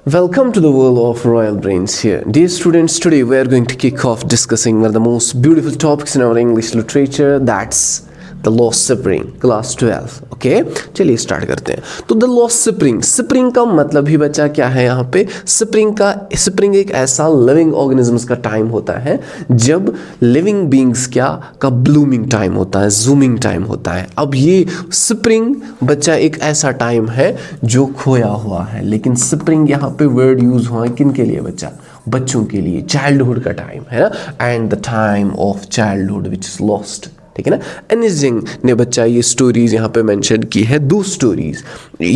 Welcome to the world of Royal Brains here. Dear students, today we are going to kick off discussing one of the most beautiful topics in our English literature, that's the lost spring, class 12. Okay, चलिए start करते हैं. तो the lost spring, spring का मतलब ही बच्चा क्या है यहाँ पे? स्प्रिंग एक ऐसा लिविंग ऑर्गेनिजम्स का टाइम होता है जब लिविंग बींग्स का ब्लूमिंग टाइम होता है, जूमिंग टाइम होता है. अब ये स्प्रिंग बच्चा एक ऐसा टाइम है जो खोया हुआ है, लेकिन स्प्रिंग यहाँ पे वर्ड यूज हुआ है किन के लिए बच्चा? बच्चों के लिए, चाइल्डहुड का टाइम है ना, and the time of childhood which is lost. ठीक है ना. एनिस जिंग ने बच्चा ये स्टोरीज यहाँ पे मेंशन की है, दो स्टोरीज.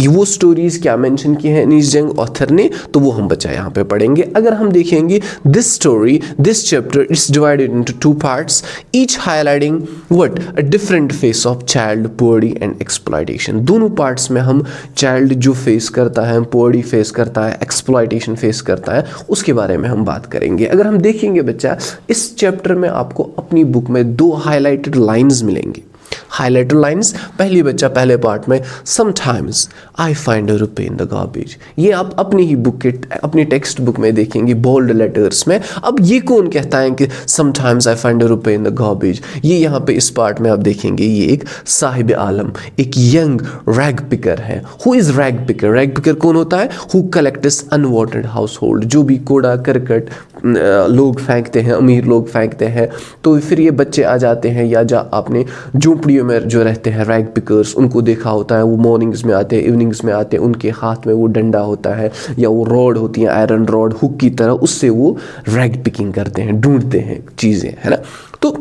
वो स्टोरीज क्या मेंशन की है एनिस जिंग ऑथर ने, तो वो हम बच्चा यहाँ पे पढ़ेंगे. अगर हम देखेंगे this story, this chapter it's divided into two parts, each highlighting what a different face of child poverty and exploitation. दोनों पार्ट्स में हम चाइल्ड जो फेस करता है, पॉवर्टी फेस करता है, एक्सप्लॉयटेशन फेस करता है, उसके बारे में हम बात करेंगे. अगर हम देखेंगे बच्चा, इस चैप्टर में आपको अपनी बुक में दो हाईलाइटेड लाइन्स मिलेंगी. हाईलाइटेड लाइन्स, पहली बच्चा पहले पार्ट में समटाइम्स आई फाइंड अ रुपए इन द गार्बेज, ये आप अपनी ही बुक के अपनी टेक्स्ट बुक में देखेंगे बोल्ड लेटर्स में. अब ये कौन कहता है कि समटाइम्स आई फाइंड अ रुपए इन द गार्बेज? ये यहाँ पे इस पार्ट में आप देखेंगे ये एक साहिब आलम, एक यंग रैग पिकर है. Who is rag picker? Rag picker कौन होता है? Who collects unwanted house hold, जो भी कूड़ा करकट लोग फेंकते हैं, अमीर लोग फेंकते हैं, तो फिर ये बच्चे आ जाते हैं, या आपने झोंपड़ियों में जो रहते हैं रैग पिकर्स, उनको देखा होता है, वो मॉर्निंग्स में आते हैं, इवनिंग्स में आते हैं, उनके हाथ में वो डंडा होता है या वो रॉड होती है, आयरन रॉड हुक की तरह, उससे वो रैग पिकिंग करते हैं, ढूंढते हैं चीज़ें, है ना. तो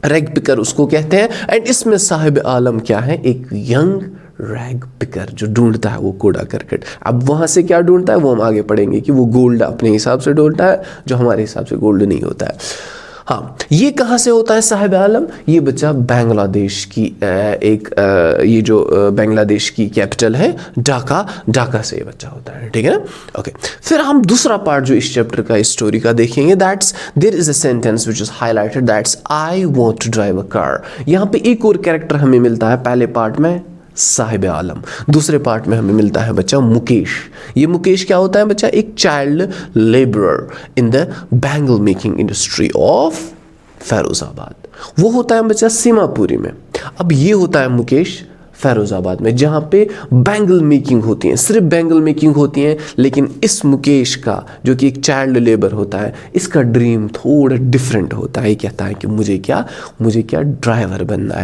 रैग पिकर उसको कहते हैं. एंड इसमें साहिब आलम क्या है? एक यंग रैग पिकर जो ढूंढता है वो कूड़ा करकट. अब वहाँ से क्या ढूंढता है वो हम आगे पढ़ेंगे कि वो गोल्ड अपने हिसाब से ढूंढता है, जो हमारे हिसाब से गोल्ड नहीं होता है. हाँ, ये कहाँ से होता है साहिब आलम? ये बच्चा बांग्लादेश की ये जो बांग्लादेश की कैपिटल है ढाका से ये बच्चा होता है. ठीक है ना. ओके, फिर हम दूसरा पार्ट जो इस चैप्टर का, इस स्टोरी का देखेंगे, that's there is a sentence which is highlighted, that's I want to drive a car. यहाँ पे एक और कैरेक्टर हमें मिलता है, पहले पार्ट में साहिब आलम, दूसरे पार्ट में हमें मिलता है बच्चा मुकेश. ये मुकेश क्या होता है बच्चा? एक child labourer in the bangle making industry of Firozabad. वो होता है बच्चा सीमापुरी में. अब ये होता है मुकेश फैरोजाबाद में, जहाँ पे बैंगल मेकिंग होती है, सिर्फ बैंगल मेकिंग होती है. लेकिन इस मुकेश का, जो कि एक चाइल्ड लेबर होता है, इसका ड्रीम थोड़ा डिफरेंट होता है. ये कहता है कि मुझे क्या ड्राइवर बनना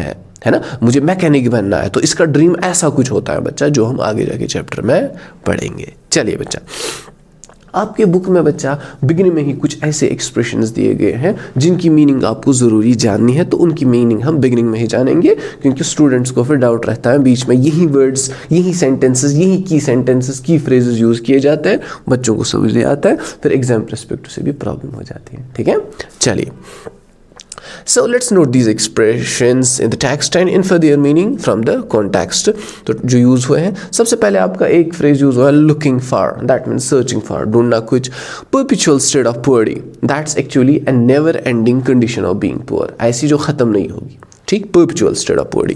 है ना, मुझे मैकेनिक बनना है. तो इसका ड्रीम ऐसा कुछ होता है बच्चा, जो हम आगे जाके चैप्टर में पढ़ेंगे. चलिए बच्चा, आपके बुक में बच्चा बिगिनिंग में ही कुछ ऐसे एक्सप्रेशंस दिए गए हैं जिनकी मीनिंग आपको ज़रूरी जाननी है. तो उनकी मीनिंग हम बिगिनिंग में ही जानेंगे, क्योंकि स्टूडेंट्स को फिर डाउट रहता है बीच में, यही वर्ड्स, यही सेंटेंसेस, यही की सेंटेंसेस, की फ्रेजेस यूज़ किए जाते हैं, बच्चों को समझ नहीं आता है, फिर एग्जाम परस्पेक्टिव से भी प्रॉब्लम हो जाती है. ठीक है, चलिए. So let's note these expressions in the text and infer their meaning from the context. तो जो यूज़ हुए हैं, सबसे पहले आपका एक फ्रेज यूज़ हुआ है looking for, that means searching for, ढूंढना कुछ. perpetual state of poverty, that's actually a never ending condition of being poor, ऐसी जो ख़त्म नहीं होगी. ठीक, perpetual state of poverty.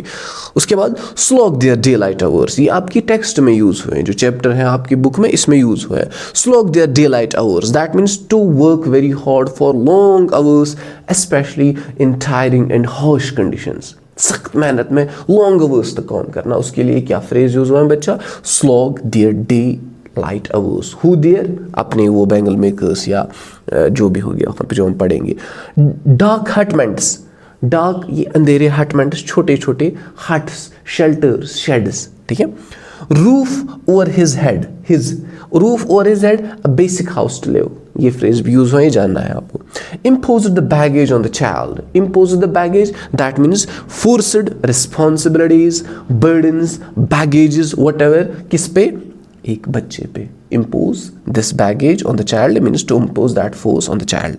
उसके बाद slog their daylight hours, ये आपकी टेक्स्ट में यूज़ हुए हैं, जो चैप्टर है आपकी बुक में इसमें यूज़ हुआ है. slog their daylight hours, that means to work very hard for long hours, especially in tiring and harsh conditions. सख्त मेहनत में long hours तक काम करना, उसके लिए क्या फ्रेज यूज़ हुआ है बच्चा? slog their daylight hours. who their? अपने वो बैंगल मेकर्स या जो भी हो गया वहाँ पे जो हम पढ़ेंगे. dark hutments, डार्क ये अंधेरे, हटमेंट्स छोटे छोटे हट्स, शेल्टर्स, शेड्स. ठीक है. Roof over his head, his roof over his head, a basic house to live, ये फ्रेज भी यूज हुआ है, जानना है आपको. Impose the baggage on the child, impose the baggage, that means forced responsibilities, burdens, baggages, whatever, किस पे? एक बच्चे पे. impose this baggage on the child means to impose that force on the child.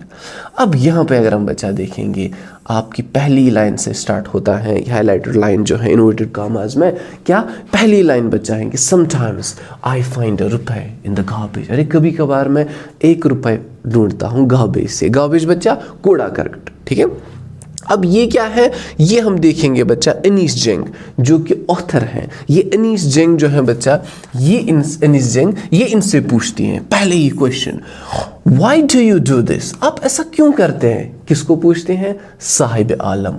अब यहाँ पे अगर हम बच्चा देखेंगे, आपकी पहली लाइन से स्टार्ट होता है, हाईलाइटेड लाइन जो है इन्वर्टेड कॉमास में, क्या पहली लाइन बच्चा है कि समटाइम्स आई फाइंड अ रुपए इन द गार्बेज, अरे कभी कभार मैं 1 रुपए ढूंढता हूँ गार्बेज से. गार्बेज बच्चा कूड़ा करकट. ठीक है. अब ये क्या है, ये हम देखेंगे बच्चा अनीस जंग जो कि ऑथर हैं। ये अनीस जंग जो है बच्चा, ये अनीस जंग ये इनसे पूछती हैं पहले ही question, why do you do this, आप ऐसा क्यों करते हैं। किसको पूछते हैं, साहिब आलम।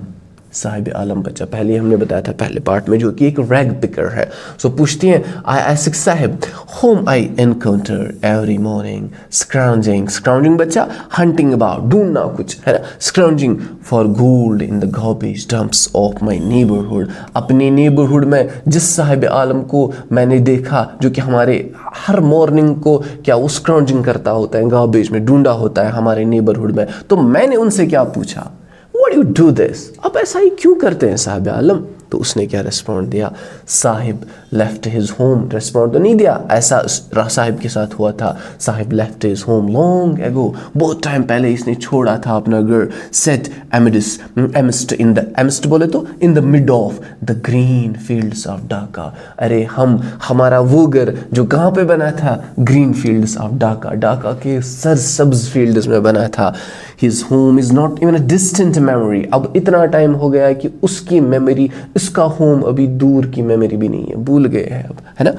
साहिब आलम बच्चा पहले हमने बताया था पहले पार्ट में, जो कि एक रैग पिकर है। सो पूछती हैं, I ask Saheb whom I encounter every morning scrounging. Scrounging बच्चा हंटिंग अबाउट, ढूंढना कुछ है ना, scrounging for gold in the garbage dumps of my neighbourhood. अपने नेबरहुड में जिस साहिब आलम को मैंने देखा जो कि हमारे हर मॉर्निंग को क्या वो स्क्राउजिंग करता होता है, गार्बेज में ढूंढा होता है हमारे नेबरहुड में, तो मैंने उनसे क्या पूछा, Why do you do this? आप ऐसा ही क्यों करते हैं साहिब आलम। तो उसने क्या रिस्पॉन्ड दिया, Sahib left his home. Respond तो नहीं दिया, ऐसा साहिब के साथ हुआ था। Sahib left his home long ago, बहुत टाइम पहले इसने छोड़ा था अपना घर। Set amidst in the, amidst बोले तो इन the mid of the green fields of Dhaka. अरे हमारा वो घर जो कहाँ पे बना था, green fields of Dhaka, Dhaka के सरसब्ज फील्ड्स में बना था। His home is not even a distant memory. अब इतना टाइम हो गया है कि उसकी मेमोरी, इसका होम अभी दूर की मेमोरी भी नहीं है, भूल गए हैं अब, है ना।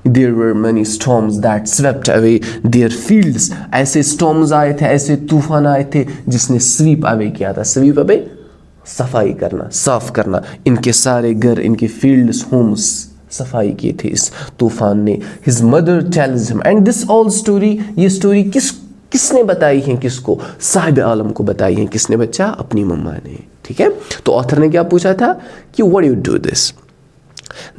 There were many storms that swept away their fields. ऐसे storms आए थे, ऐसे तूफान आए थे जिसने sweep away किया था। sweep away सफाई करना, साफ करना, इनके सारे घर, इनके fields, homes सफाई की थी इस तूफान ने। His mother tells him, and this all story, ये story किसने बताई है, किसको, साहिब आलम को बताई है। किसने बच्चा, अपनी मम्मा ने। ठीक है, तो ऑथर ने क्या पूछा था कि what you do this,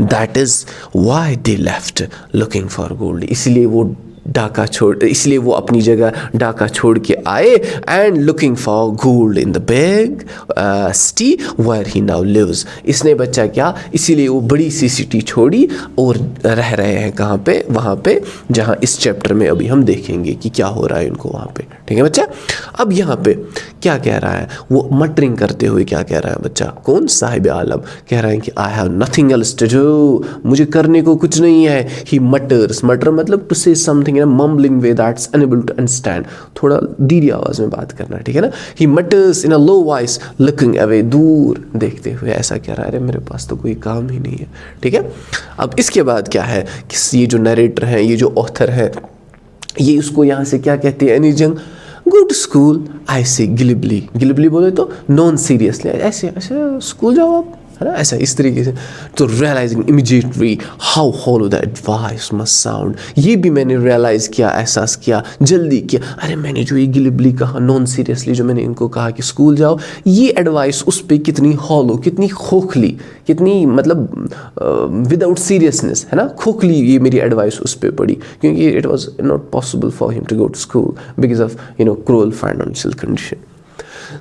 that is why they left looking for gold. इसलिए वो ढाका छोड़, इसलिए वो अपनी जगह ढाका छोड़ के आए, and looking for gold in the big city where he now lives. इसने बच्चा क्या, इसीलिए वो बड़ी सी सिटी छोड़ी और रह रहे हैं कहाँ पे, वहाँ पे जहाँ इस चैप्टर में अभी हम देखेंगे कि क्या हो रहा है इनको वहाँ पे। ठीक है बच्चा, अब यहाँ पे क्या कह रहा है, वो मटरिंग करते हुए क्या कह रहा है बच्चा, कौन, साहिब आलम कह रहा है कि I have nothing else to do, मुझे करने को कुछ नहीं है। ही मटर्स, मटर मतलब to say something in a mumbling way that's unable to understand, थोड़ा धीरे आवाज में बात करना, ठीक है ना। He mutters in a low voice looking away, दूर देखते हुए ऐसा कह रहा है, अरे मेरे पास तो कोई काम ही नहीं है। ठीक है, अब इसके बाद क्या है कि ये जो नरेटर है, ये जो ऑथर है, ये उसको यहाँ से क्या कहते हैं, एनीजंग गो टू स्कूल। आई से गिलिबली, गिलिबली बोले तो नॉन सीरियसली, ऐसे ऐसे स्कूल जाओ आप, है ना, ऐसा इस तरीके से। तो realising immediately how hollow the advice must sound, ये भी मैंने रियलाइज़ किया, एहसास किया, जल्दी किया, अरे मैंने जो ये गिलिबली कहा, नॉन सीरियसली जो मैंने इनको कहा कि स्कूल जाओ, ये एडवाइस उस पर कितनी हॉलो, कितनी खोखली, कितनी मतलब विदाउट सीरियसनेस, है ना, खोखली ये मेरी एडवाइस उस पर पड़ी, क्योंकि it was not possible for him to go to school because of cruel financial condition.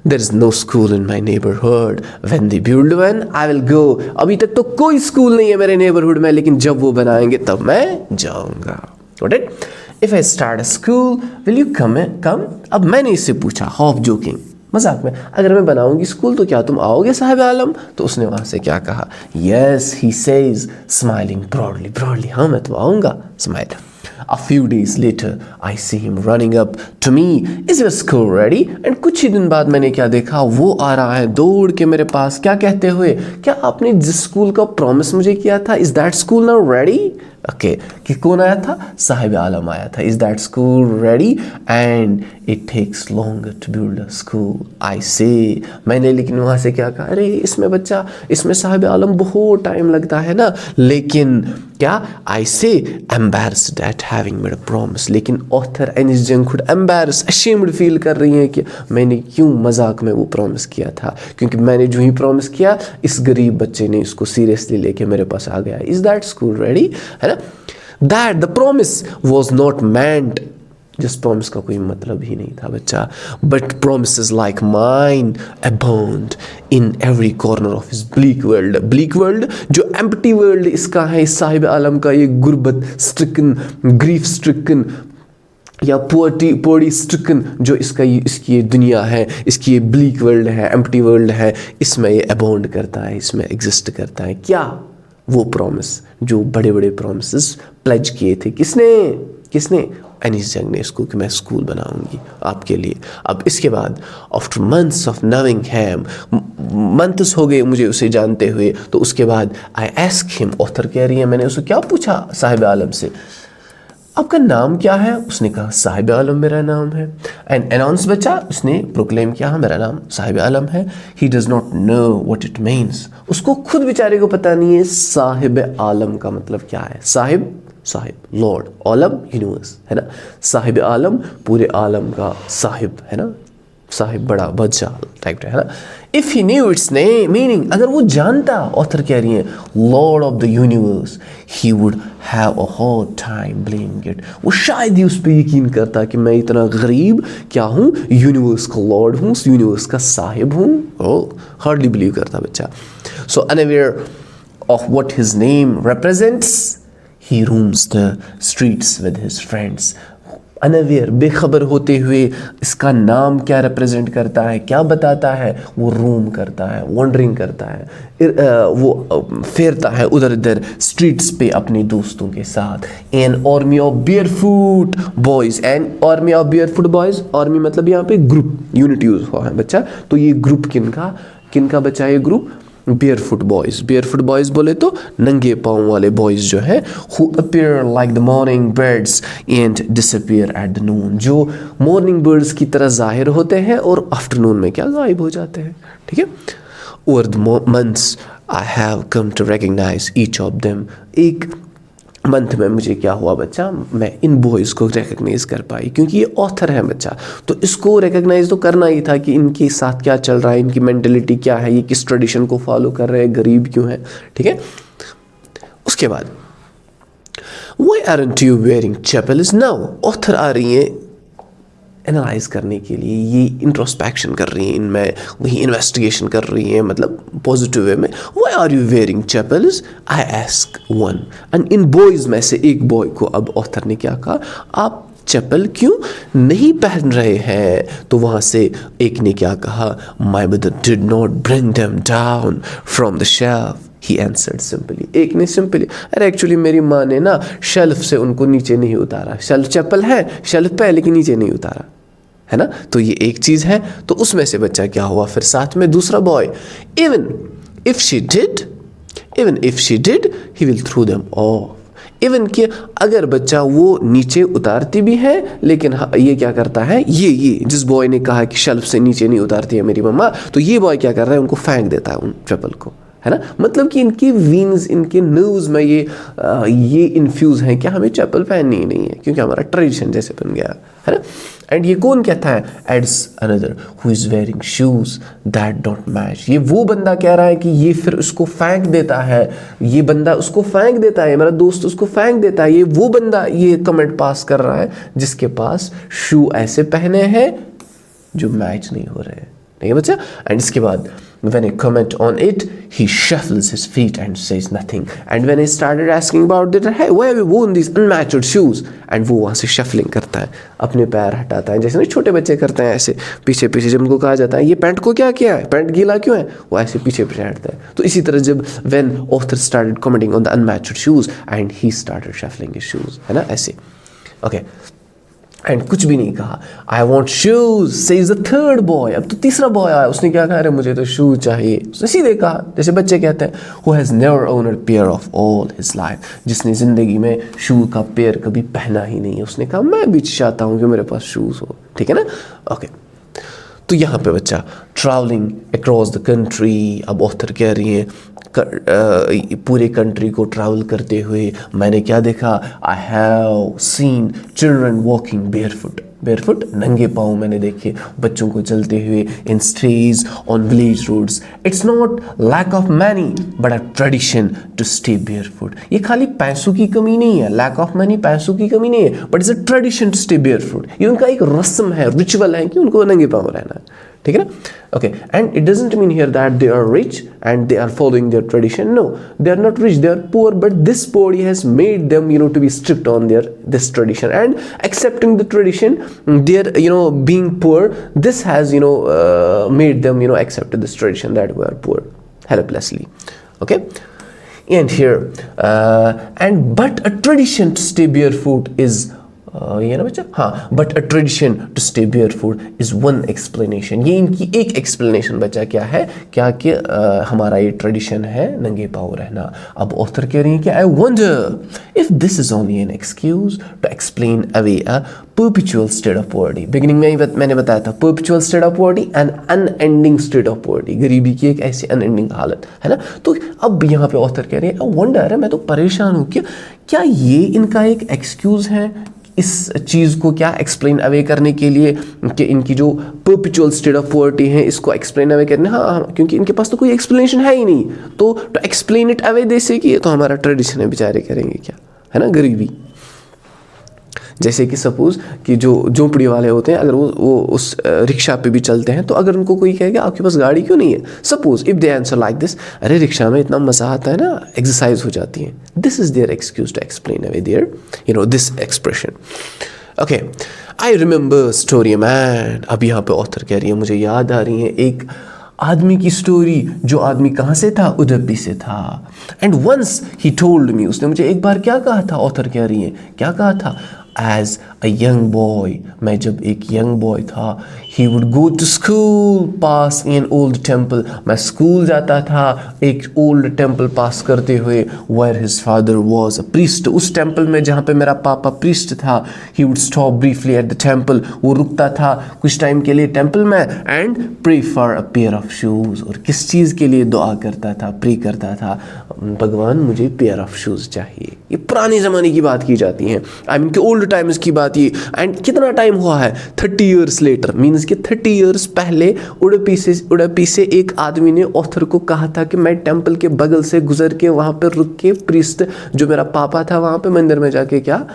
There is no school in my neighborhood. When they build one, I will go. अभी तक तो कोई स्कूल नहीं है मेरे नेबरहुड में, लेकिन जब वो बनाएंगे तब मैं जाऊंगा। Got it? If I start a school, will you come? अब मैंने इससे पूछा, half joking, मजाक में, अगर मैं बनाऊंगी स्कूल तो क्या तुम आओगे साहिब आलम। तो उसने वहां से क्या कहा, yes he says smiling broadly, हाँ मैं तो आऊंगा, smile. A few days later, I see him running up to me. Is your school ready? And कुछ ही दिन बाद मैंने क्या देखा, वो आ रहा है दौड़ के मेरे पास, क्या कहते हुए, क्या आपने जिस स्कूल का प्रॉमिस मुझे किया था, is that school now ready? Okay, कि कौन आया था, साहिब आलम आया था। Is that school ready and it takes longer to build a school, I say, मैंने लेकिन वहाँ से क्या कहा, अरे इसमें बच्चा, इसमें साहिब आलम बहुत टाइम लगता है ना, लेकिन क्या, I say embarrassed at having made a promise, लेकिन ऑथर एनीस जंग खुद एम्बैरस, अशेम्ड फील कर रही हैं कि मैंने क्यों मजाक में वो प्रॉमिस किया था, क्योंकि मैंने जो ही प्रॉमिस किया इस गरीब बच्चे ने इसको सीरियसली लेके मेरे पास आ गया। इज दैट स्कूल रेडी, है ना। That the promise was not meant, जिस प्रॉमिस का कोई मतलब ही नहीं था बच्चा, but promises like mine abound in every corner of his bleak world. bleak world जो empty world इसका है, इस साहिब आलम का, ये गुर्बत stricken, grief stricken या पोवर्टी स्ट्रिकन जो इसकी ये दुनिया है, इसकी ये ब्लीक वर्ल्ड है, एम्प्टी वर्ल्ड है, इसमें ये अबाउंड करता है, इसमें एग्जिस्ट करता है। क्या, वो प्रॉमिस जो बड़े बड़े प्रॉमिसेस प्लेज किए थे, किसने, किसने? एनीस जंग ने इसको, कि मैं स्कूल बनाऊंगी आपके लिए। अब इसके बाद after months of knowing him, months हो गए मुझे उसे जानते हुए, तो उसके बाद आई आस्क हिम, ऑथर कह रही है मैंने उसे क्या पूछा साहिब आलम से, आपका नाम क्या है? उसने कहा साहिब आलम मेरा नाम है। एंड अनाउंस बचा, उसने प्रोक्लेम किया हाँ मेरा नाम साहिब आलम है। He does not know what it means, उसको खुद बेचारे को पता नहीं है साहिब आलम का मतलब क्या है। साहिब, साहिब लॉर्ड, आलम यूनिवर्स, है ना। साहिब आलम पूरे आलम का साहिब, है ना, साहिब बड़ा बादशाह टाइप है ना। If he new it's name meaning, अगर वो जानता, ऑथर कह रही है Lord of the universe, he would have a hard time believing it, वो शायद ही उस पर यकीन करता कि मैं इतना गरीब क्या हूँ, यूनिवर्स का लॉर्ड हूँ, यूनिवर्स का साहिब हूँ। ओ हार्डली बिलीव करता बच्चा। So unaware of what his name represents, he roams the streets with his friends. Unaware, बेखबर होते हुए इसका नाम क्या रिप्रेजेंट करता है, क्या बताता है, वो रोम करता है, वॉन्डरिंग करता है, वो फेरता है उधर इधर स्ट्रीट्स पे अपने दोस्तों के साथ। An army of barefoot boys, an army of barefoot boys, army मतलब यहाँ पे ग्रुप, यूनिट यूज हुआ है बच्चा। तो ये ग्रुप किनका किनका बच्चा, ये group barefoot boys. Barefoot boys बोले तो नंगे पाँव वाले बॉयज जो है, who appear like the morning birds and disappear at the noon, जो मॉर्निंग बर्ड्स की तरह जाहिर होते हैं और आफ्टरनून में क्या गायब हो जाते हैं। ठीक है। Over the months I have come to recognise each of them, एक मंथ में मुझे क्या हुआ बच्चा, मैं इन बॉयज़ को रिकग्नाइज कर पाई, क्योंकि ये ऑथर है बच्चा, तो इसको रिकग्नाइज तो करना ही था कि इनके साथ क्या चल रहा है, इनकी मेंटलिटी क्या है, ये किस ट्रेडिशन को फॉलो कर रहे हैं, गरीब क्यों है। ठीक है। उसके बाद Why aren't you wearing chapels now? Author आ रही है एनालाइज करने के लिए, ये इंट्रोस्पेक्शन कर रही हैं इनमें, वही इन्वेस्टिगेशन कर रही हैं, मतलब पॉजिटिव वे में। Why are you wearing chappals, I ask one, and इन बॉयज़ में से एक बॉय को अब ऑथर ने क्या कहा, आप चैपल क्यों नहीं पहन रहे हैं? तो वहाँ से एक ने क्या कहा, my mother did not bring them down from the shelf, he answered simply. एक ने सिंपली, अरे एक्चुअली मेरी माँ ने ना शेल्फ से उनको नीचे नहीं उतारा, शेल्फ चप्पल है शेल्फ पे लेकिन नीचे नहीं उतारा, है ना। तो ये एक चीज़ है। तो उसमें से बच्चा क्या हुआ फिर साथ में दूसरा boy, even if she did he will through them of. Even कि अगर बच्चा वो नीचे उतारती भी है, लेकिन ये क्या करता है, ये जिस बॉय ने कहा कि शेल्फ से नीचे नहीं उतारती है मेरी मम्मा, तो ये बॉय क्या कर रहा है, उनको फेंक देता है उन चप्पल को, है ना। मतलब कि इनकी वीन्स, इनके नर्व्स में ये इन्फ्यूज हैं कि हमें चप्पल पहननी ही नहीं है, क्योंकि हमारा ट्रेडिशन जैसे बन गया है ना। एंड ये कौन कहता है, ads another who is wearing shoes that don't match. ये वो बंदा कह रहा है कि ये फिर उसको फेंक देता है, ये बंदा उसको फेंक देता है, मेरा दोस्त उसको फेंक देता है। ये वो बंदा ये कमेंट पास कर रहा है जिसके पास शू ऐसे पहने हैं जो मैच नहीं हो रहे हैं। ठीक है बच्चा। एंड इसके बाद when I comment on it, he shuffles his feet and says nothing. And when I started asking about it, hey, why have you worn these unmatched shoes? And वो वहाँ से shuffling करता है, अपने पैर हटाता है, जैसे ना छोटे बच्चे करते हैं ऐसे पीछे पीछे। जब उनको कहा जाता है ये पैंट को क्या किया है, पैंट गीला क्यों है, वो ऐसे पीछे पीछे हटता है। तो इसी तरह जब when author started commenting on the unmatched shoes and he started shuffling his shoes, है ना ऐसे। Okay. एंड कुछ भी नहीं कहा। I want shoes says the third boy. अब तो तीसरा बॉय आया, उसने क्या कहा, अरे मुझे तो शूज चाहिए। उसने सीधे कहा, जैसे बच्चे कहते हैं, who has never owned pair of all his life, जिसने ज़िंदगी में शू का पेयर कभी पहना ही नहीं है। उसने कहा मैं भी चाहता हूँ कि मेरे पास शूज़ हो। ठीक है ना। ओके। तो यहाँ पे बच्चा ट्रैवलिंग अक्रॉस द कंट्री, अब ऑथर कह रही है पूरे कंट्री को ट्रैवल करते हुए मैंने क्या देखा, I have seen children walking barefoot, barefoot नंगे पाँव मैंने देखे बच्चों को चलते हुए in streets on village roads. It's not lack of money but a tradition to stay barefoot. ये खाली पैसों की कमी नहीं है, लैक ऑफ मनी पैसों की कमी नहीं है, but it's a tradition to stay barefoot. ये उनका एक रस्म है, रिचुअल है कि उनको नंगे पाँव रहना है। ठीक है ना। Okay. And it doesn't mean here that they are rich and they are following their tradition. No, they are not rich, they are poor, but this body has made them to be strict on this tradition, and accepting the tradition, their being poor, this has made them accept this tradition that we are poor helplessly. Okay. And here but a tradition to stay barefoot is ये ना बच्चा, हाँ, but a tradition to stay barefoot is one explanation. ये इनकी एक explanation बच्चा क्या है, क्या कि हमारा ये ट्रेडिशन है नंगे पाँव रहना। अब ऑथर कह रही है कि I wonder if this is only an excuse to explain away a perpetual state of poverty। Beginning में ही मैंने बताया था, perpetual state of poverty and unending state of poverty, गरीबी की एक ऐसी अनएंडिंग हालत है ना। तो अब यहाँ पे ऑथर कह रहे हैं वंडर है, मैं तो परेशान हूँ कि क्या ये इनका एक एक्सक्यूज है इस चीज़ को क्या एक्सप्लेन अवे करने के लिए, कि इनकी जो परपिचुअल स्टेट ऑफ पॉवर्टी है इसको एक्सप्लेन अवे करने। हाँ, क्योंकि इनके पास तो कोई एक्सप्लेनेशन है ही नहीं, तो to explain it away they say कि ये तो हमारा ट्रेडिशन है, बेचारे करेंगे क्या, है ना, गरीबी। जैसे कि सपोज कि जो झोंपड़ी वाले होते हैं, अगर वो उस रिक्शा पे भी चलते हैं, तो अगर उनको कोई कहेगा आपके पास गाड़ी क्यों नहीं है, suppose if they answer like this, अरे रिक्शा में इतना मज़ा आता है ना, एक्सरसाइज हो जाती है, this is their excuse to explain away their this expression. Okay, I remember story man. अब यहाँ पे ऑथर कह रही है मुझे याद आ रही है एक आदमी की स्टोरी, जो आदमी कहाँ से था, उडुपी से था। And once he told me, उसने मुझे एक बार क्या कहा था, ऑथर कह रही है क्या कहा था, एज अ यंग बॉय, मैं जब एक यंग बॉय था, he would go to school pass in old temple, मैं स्कूल जाता था एक ओल्ड टेम्पल पास करते हुए, where his father was a priest, उस टेम्पल में जहाँ पे मेरा पापा प्रीस्ट था। He would stop briefly at the temple, वो रुकता था कुछ टाइम के लिए टेम्पल में, and pray for a pair of shoes, और किस चीज़ के लिए दुआ करता था, प्रे करता था, भगवान मुझे पेयर ऑफ शूज़ चाहिए। ये पुराने ज़माने की बात की जाती है, आई मीन कि ओल्ड टाइम्स की बात ये। एंड कितना टाइम हुआ है, 30 ईयर्स लेटर, मीन्स कि 30 ईयर्स पहले उडुपी से एक आदमी ने ऑथर को कहा था कि मैं टेम्पल के बगल से गुजर के वहाँ पर रुक के प्रीस्ट जो मेरा पापा था वहाँ पे मंदिर में जाके क्या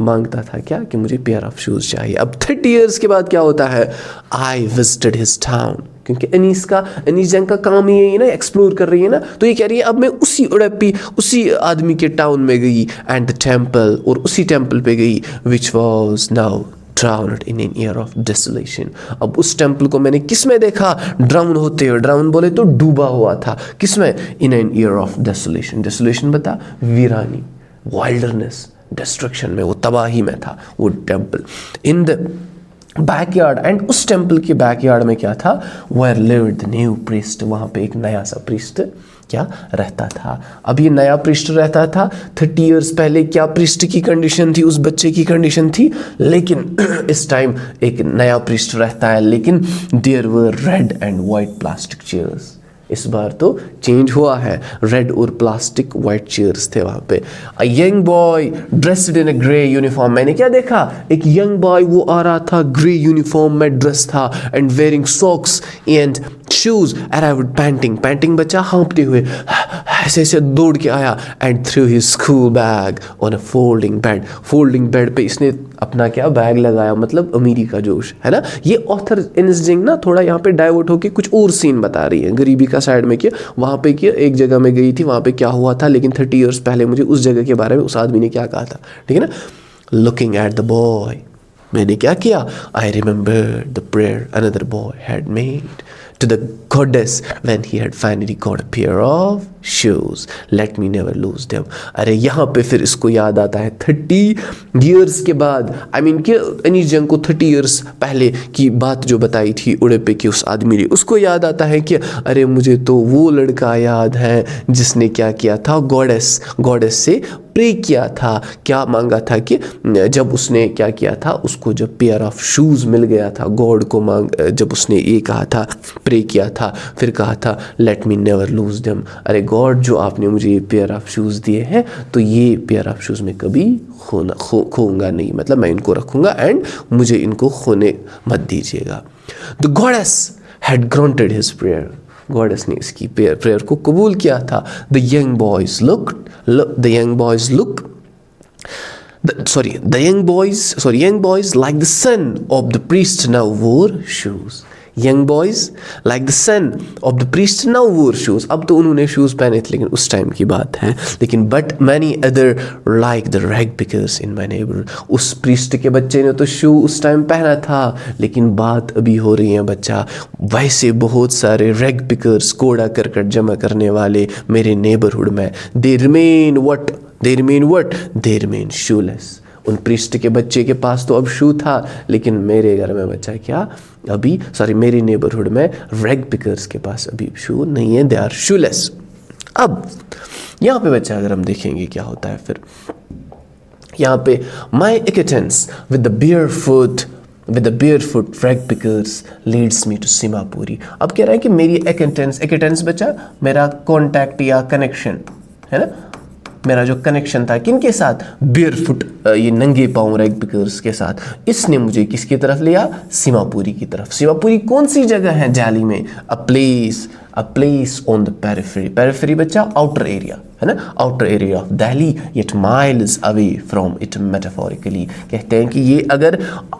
मांगता था, क्या कि मुझे पेयर ऑफ शूज़ चाहिए। अब 30 ईयर्स के बाद क्या होता है, आई विजिटेड हिज टाउन, क्योंकि अनीस जंग का काम ही यही ना, एक्सप्लोर कर रही है ना, तो ये कह रही है अब मैं उसी आदमी के टाउन में गई, एंड द टेम्पल, और उसी टेम्पल पे गई, which was now drowned in an year of desolation। अब उस टेम्पल को मैंने किस में देखा, ड्राउन होते हुए, ड्राउन बोले तो डूबा हुआ था, किस में, in an year of desolation, desolation बता वीरानी, वाइल्डरनेस, डिस्ट्रक्शन में, वो तबाही में था वो temple. In the backyard, and उस टेम्पल के बैकयार्ड में क्या था, where lived the new priest, वहाँ पे एक नया सा प्रीस्ट क्या रहता था। अब ये नया प्रीस्ट रहता था, 30 ईयर्स पहले क्या प्रीस्ट की कंडीशन थी, उस बच्चे की कंडीशन थी, लेकिन इस टाइम एक नया प्रीस्ट रहता है, लेकिन there were red and white plastic chairs. इस बार तो चेंज हुआ है, रेड और प्लास्टिक वाइट चेयर्स थे वहाँ पे। A young boy dressed in a grey uniform, मैंने क्या देखा, एक यंग बॉय वो आ रहा था, ग्रे यूनिफॉर्म में ड्रेस था, and wearing socks and shoes, arrived painting बच्चा हाँपते हुए ऐसे ऐसे दौड़ के आया, and through his school bag on a folding bed पे इसने अपना क्या बैग लगाया, मतलब अमीरी का जोश है ना। ये ऑथर इनिस जंग ना थोड़ा यहाँ पे डाइवर्ट होके कुछ और सीन बता रही है, गरीबी का साइड में, कि वहाँ पे कि एक जगह में गई थी, वहाँ पे क्या हुआ था, लेकिन 30 ईयर्स पहले मुझे उस जगह के बारे में उस आदमी ने क्या कहा था, ठीक है ना। लुकिंग एट द बॉय, मैंने क्या किया, I remember the prayer another boy had made to the goddess when he had finally got a pair of shoes, let me never lose them। अरे यहाँ पे फिर इसको याद आता है 30 years के बाद, I mean कि अनीस जंग को 30 years पहले की बात जो बताई थी उडुपी के उस आदमी ने, उसको याद आता है कि अरे मुझे तो वो लड़का याद है जिसने क्या किया था, गॉडेस से प्रे किया था, क्या मांगा था, कि जब उसने क्या किया था, उसको जब पेयर ऑफ शूज़ मिल गया था, गॉड को जब उसने ये कहा था, प्रे किया था, फिर कहा था let me never lose them, अरे गॉड जो आपने मुझे ये पेयर ऑफ शूज़ दिए हैं, तो ये पेयर ऑफ शूज़ में कभी खोऊंगा नहीं, मतलब मैं इनको रखूँगा एंड मुझे इनको खोने मत दीजिएगा। The goddess had granted his prayer, goddess ने इसकी प्रेयर को कबूल किया था। The young boys like the son of the priest now wore shoes। Young boys like the son of the priest now wore shoes। अब तो उन्होंने shoes पहने थे, लेकिन उस टाइम की बात है, लेकिन but many other like the rag pickers in my neighborhood। उस प्रीस्ट के बच्चे ने तो शू उस टाइम पहना था, लेकिन बात अभी हो रही है बच्चा, वैसे बहुत सारे रैग पिकर्स, कूड़ा करकट जमा करने वाले मेरे नेबरहुड में, they remain shoeless। उन प्रीस्ट के बच्चे के पास तो अब शू था, लेकिन मेरे घर में बच्चा क्या अभी मेरे नेबरहुड में रैग पिकर्स के पास अभी शू नहीं है, दे आर शूलेस। अब यहाँ पे बच्चा अगर हम देखेंगे क्या होता है फिर, यहाँ पे my acquaintance with the barefoot rag pickers leads me to Seemapuri. अब कह रहा है कि मेरी एक्वेंटेंस बच्चा मेरा कॉन्टैक्ट या कनेक्शन है ना, मेरा जो कनेक्शन था किन के साथ, बेयरफुट ये नंगे पाँव रैग पिकर्स के साथ, इसने मुझे किसकी तरफ लिया, सीमापुरी की तरफ। सीमापुरी कौन सी जगह है दिल्ली में, a place on the periphery बच्चा आउटर एरिया है ना, outer area of Delhi, yet miles away from it metaphorically। कहते हैं कि ये अगर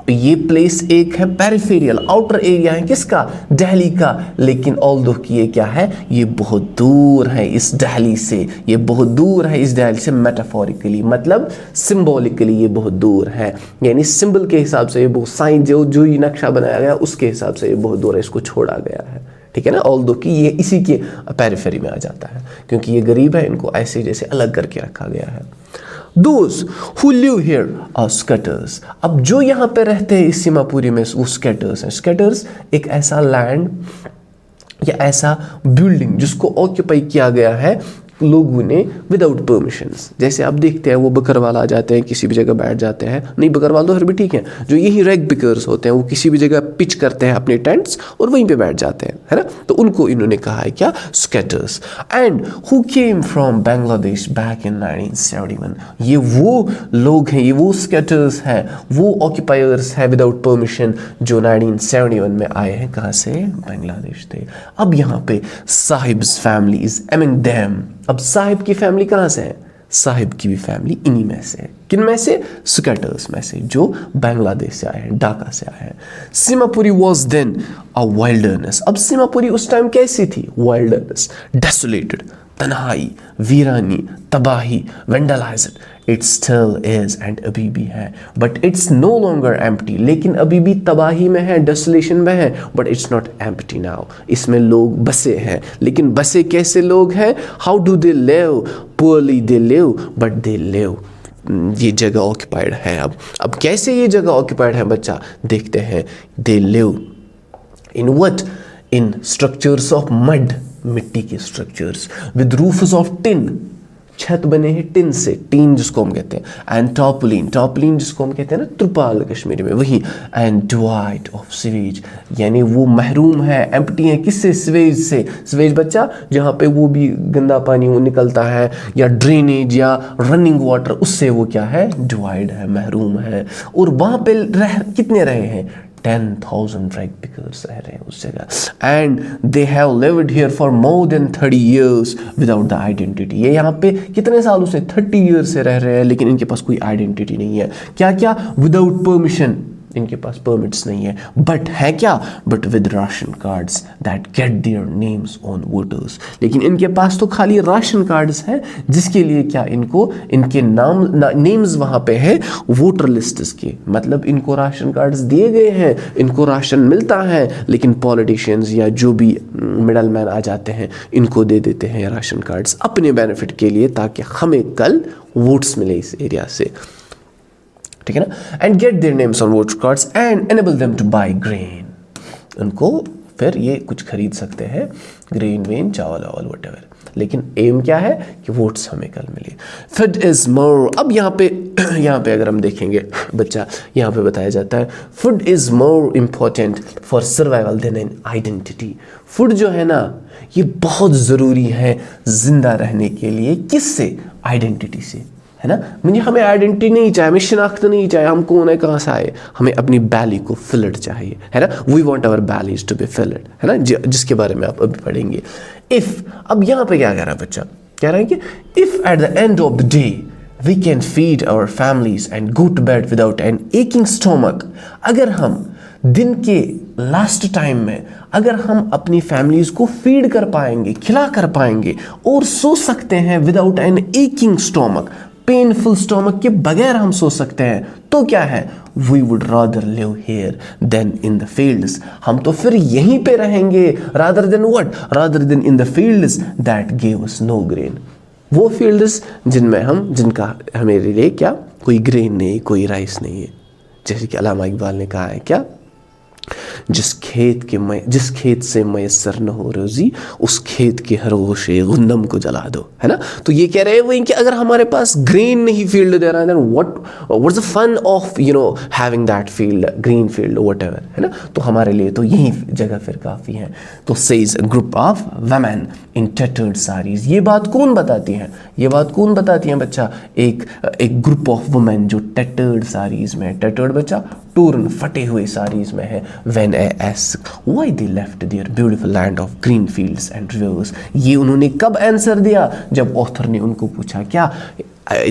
ये प्लेस एक है पेरिफेरियल आउटर एरिया है किसका, दिल्ली का, लेकिन ऑल्दो कि ये क्या है, ये बहुत दूर है इस दिल्ली से, ये बहुत दूर है इस दिल्ली से, मेटाफोरिकली मतलब सिंबॉलिकली ये बहुत दूर है, यानी सिंबल के हिसाब से ये बहुत साइन जो ये नक्शा बनाया गया उसके हिसाब से ये बहुत दूर है, इसको छोड़ा गया है, ठीक है ना। ऑल्दो कि ये इसी के पेरिफेरी में आ जाता है, क्योंकि ये गरीब है, इनको ऐसे जैसे अलग करके रखा गया है। Those who live here are scatters। अब जो यहाँ पे रहते हैं इस सीमापुरी में वो स्कैटर्स हैं। स्कैटर्स एक ऐसा लैंड या ऐसा बिल्डिंग जिसको ऑक्यूपाई किया गया है लोगों ने विदाउट परमिशंस। जैसे आप देखते हैं वो बकरवाल आ जाते हैं, किसी भी जगह बैठ जाते हैं, नहीं बकरवाल तो फिर भी ठीक है, जो यही रैग पिकर्स होते हैं वो किसी भी जगह पिच करते हैं अपने टेंट्स और वहीं पे बैठ जाते हैं, है ना। तो उनको इन्होंने कहा है क्या, scatters. And who came from Bangladesh back in 1971। ये वो लोग हैं, ये वो स्कैटर्स हैं, वो ऑक्यूपायर्स हैं विदाउट परमिशन जो 1971 में आए हैं, कहाँ से, बांग्लादेश थे। अब यहाँ पे sahibs family is among them. अब साहिब की फैमिली कहाँ से है, साहिब की भी फैमिली इन्हीं में से है, किन में से, स्कैटर्स में से जो बांग्लादेश से आए हैं, ढाका से आए हैं। Seemapuri was then a wilderness. अब सीमापुरी उस टाइम कैसी थी, वाइल्डरनेस, डेसोलेटेड, तन्हाई, वीरानी, तबाही, vandalised. It still is and अभी भी है, but it's no longer empty. लेकिन अभी भी तबाही में है, डेसोलेशन में है, but it's not empty now. इसमें लोग बसे हैं, लेकिन बसे कैसे लोग हैं, how do they live, poorly they live but they live. ये जगह ऑक्यूपाइड है। अब कैसे ये जगह ऑक्यूपाइड है बच्चा, देखते हैं। They live in what, in structures of mud, मिट्टी के structures, with roofs of tin, छत बने हैं टिन से, टीन जिसको हम कहते हैं, एंड टॉपलिन जिसको हम कहते हैं ना त्रिपाल कश्मीरी में, वही, एंड डिवाइड ऑफ सीवेज, यानी वो महरूम है, एम्प्टी है, किससे, सीवेज से। सीवेज बच्चा जहाँ पे वो भी गंदा पानी वो निकलता है, या ड्रेनेज या रनिंग वाटर, उससे वो क्या है, डिवाइड है, महरूम है। और वहाँ पे कितने रहे हैं, 10,000 rag pickers रह रहे हैं उस जगह। And they have lived here for more than 30 years without the identity. ये यहाँ पे कितने सालों से, 30 years से रह रहे हैं, लेकिन इनके पास कोई आइडेंटिटी नहीं है। क्या क्या, विदाउट परमिशन, इनके पास परमिट्स नहीं है, बट है क्या, but with ration cards that get their names on voters. लेकिन इनके पास तो खाली राशन कार्ड्स हैं जिसके लिए क्या, इनको इनके नेम्स वहाँ पे है वोटर लिस्ट्स के, मतलब इनको राशन कार्ड्स दिए गए हैं, इनको राशन मिलता है, लेकिन पॉलिटिशियंस या जो भी मिडल मैन आ जाते हैं इनको दे देते हैं राशन कार्ड्स अपने बेनिफिट के लिए, ताकि हमें कल वोट्स मिले इस एरिया से, ठीक है ना। And get their names on voter cards and enable them to buy grain. उनको फिर ये कुछ खरीद सकते हैं, ग्रेन वेन, चावल वावल वटेवर, लेकिन एम क्या है कि वोट्स हमें कल मिले। Food is more. अब यहाँ पे अगर हम देखेंगे बच्चा, यहाँ पे बताया जाता है food is more important for survival than an identity. Food जो है ना ये बहुत ज़रूरी है जिंदा रहने के लिए, किससे, आइडेंटिटी से, है ना। मुझे हमें आइडेंटिटी नहीं चाहिए, हमें शिनाख्त नहीं चाहिए, हम कौन है, कहाँ से आए, हमें अपनी बैली को फिल्ड चाहिए, है ना। We want our bellies to be filled, है ना, जिसके बारे में आप अभी पढ़ेंगे। इफ़, अब यहाँ पे क्या कह रहा है बच्चा, कह रहा है कि if at the end of the day we can feed our families and go to bed without an aching stomach. अगर हम दिन के लास्ट टाइम में अगर हम अपनी फैमिलीज को फीड कर पाएंगे, खिला कर पाएंगे और सो सकते हैं without an aching stomach, painful stomach के बगैर हम सो सकते हैं, तो क्या है, we would rather live here than in the fields. हम तो फिर यहीं पे रहेंगे, rather than what, rather than in the fields that give us no grain. वो फील्ड्स जिनका हमारे लिए क्या कोई ग्रेन नहीं, कोई राइस नहीं है। जैसे कि अल्लामा इकबाल ने कहा है क्या, जिस खेत से मैसर न हो रोज़ी, उस खेत के हर गोशे गुंदम को जला दो, है ना। तो ये कह रहे हैं वही कि अगर हमारे पास ग्रीन नहीं फील्ड दे रहा है, then what's the fun of having that field, green field whatever, है ना। तो हमारे लिए तो यही जगह फिर काफ़ी है। तो says group of women in tattered saris, ये बात कौन बताती है, ये बात कौन बताती है बच्चा, एक ग्रुप ऑफ वुमेन जो टैटर्ड साड़ीज में, टैटर्ड बच्चा टूरन, फटे हुए साड़ीज में है। When I ask why they left their beautiful land of green fields and rivers, ये उन्होंने कब आंसर दिया, जब ऑथर ने उनको पूछा क्या,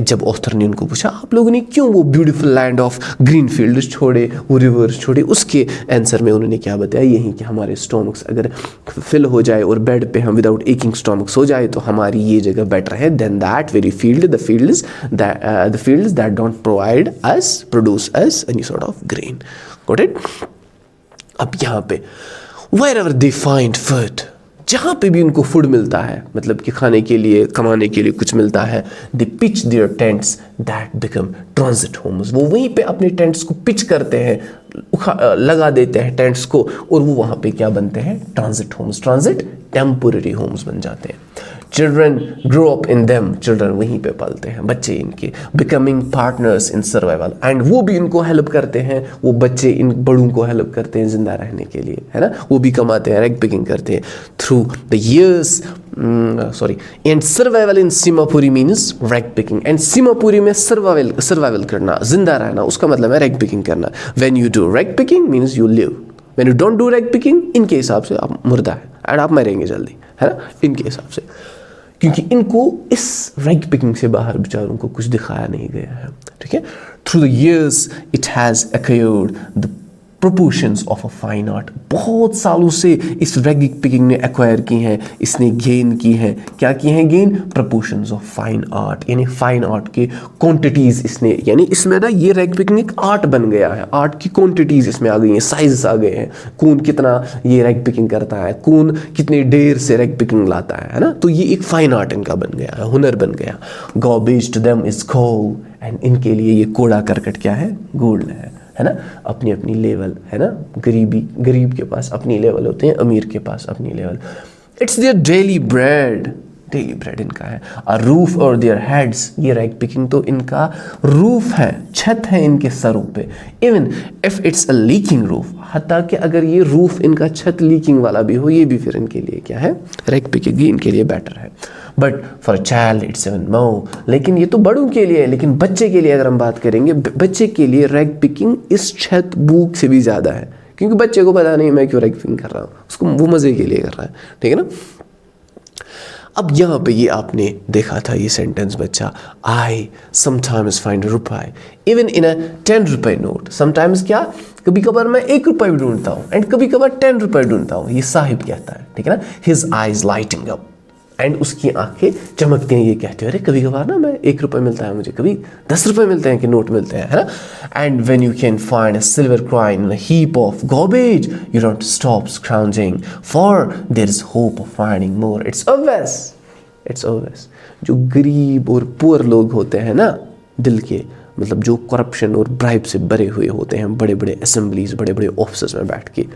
जब ऑथर ने उनको पूछा आप लोगों ने क्यों वो beautiful land of green fields छोड़े, वो रिवर्स छोड़े, उसके आंसर में उन्होंने क्या बताया, यही कि हमारे स्टोमक्स अगर फिल हो जाए और बेड पे हम विदाउट एकिंग स्टोमक्स हो जाए तो हमारी ये जगह बेटर है than that very field, the fields that don't produce us any sort of green. Got it. अब यहाँ पे wherever they find food, जहाँ पे भी उनको फूड मिलता है, मतलब कि खाने के लिए, कमाने के लिए कुछ मिलता है, they pitch their tents that become transit homes, वो वहीं पे अपने टेंट्स को पिच करते हैं, लगा देते हैं टेंट्स को, और वो वहाँ पे क्या बनते हैं, transit homes, transit temporary homes बन जाते हैं। Children grow up in them, children वहीं पे पलते हैं, बच्चे इनके, becoming partners in survival, and वो भी इनको हेल्प करते हैं, वो बच्चे इन बड़ों को हेल्प करते हैं जिंदा रहने के लिए, है ना, वो भी कमाते हैं, रैग पिकिंग करते हैं through the years, and survival in Seemapuri means rag picking, and Seemapuri में सर्वाइवल करना, जिंदा रहना, उसका मतलब है रैग पिकिंग करना। When you do rag picking means you live, when you don't do rag picking, इनके हिसाब से आप मुर्दा है एंड आप मरेंगे जल्दी, है ना, इनके हिसाब से, क्योंकि इनको इस रैग पिकिंग से बाहर बेचारों को कुछ दिखाया नहीं गया है, ठीक है। Through the years it has acquired the proportions of a fine art, बहुत सालों से इस रैग पिकिंग ने एक्वायर की हैं, इसने गेन की हैं, क्या की हैं gain, proportions of fine art, यानी फाइन आर्ट के क्वांटिटीज़ इसने, यानी इसमें ना ये रैग पिकिंग एक आर्ट बन गया है, आर्ट की क्वांटिटीज़ इसमें आ गई हैं, साइज आ गए हैं, कौन कितना ये रैग पिकिंग करता है, कौन कितने देर से रैग पिकिंग लाता है ना, तो ये एक फाइन आर्ट इनका बन गया है, हुनर बन गया। Garbage to them is coal, and इनके लिए ये कूड़ा करकट क्या है, गोल्ड है ना, अपनी अपनी लेवल, है ना, गरीब के पास अपनी लेवल होते हैं, अमीर के पास अपनी level. It's their daily bread इनका है। अ रूफ और देयर हेड्स, ये रैग पिकिंग तो इनका रूफ है, छत है इनके सरों पे। Even if it's a leaking roof, हत्ता कि अगर ये रूफ इनका छत लीकिंग वाला भी हो, ये भी फिर इनके लिए क्या है, रैग पिकिंग इनके लिए बेटर है। But for a child it's even more, लेकिन ये तो बड़ों के लिए है, लेकिन बच्चे के लिए अगर हम बात करेंगे, बच्चे के लिए रैग पिकिंग इस छत बूक से भी ज़्यादा है, क्योंकि बच्चे को पता नहीं मैं क्यों रैग पिकिंग कर रहा हूँ, उसको वो मज़े के लिए कर रहा है, ठीक है ना। अब यहाँ पे ये आपने देखा था ये सेंटेंस बच्चा, आई समटाइम्स फाइंड रुपये इवन इन अ 10 रुपये नोट, समटाइम्स क्या, कभी कभार मैं 1 रुपये भी ढूंढता हूँ, एंड कभी कभार 10 रुपये ढूंढता हूँ, ये साहिब कहता है, ठीक है ना। His eyes lighting up, and उसकी आंखें चमकती हैं, ये कहते हैं अरे कभी कभार ना मैं 1 रुपये मिलता है मुझे, कभी 10 रुपये मिलते हैं कि नोट मिलते हैं, है ना। And when you can find a silver coin in a heap of garbage you don't stop scrounging for there is hope of finding more. It's obvious जो गरीब और पुअर लोग होते हैं ना दिल के, मतलब जो करप्शन और ब्राइब से भरे हुए होते हैं, बड़े बड़े असेंबलीज, बड़े बड़े ऑफिस में बैठ के,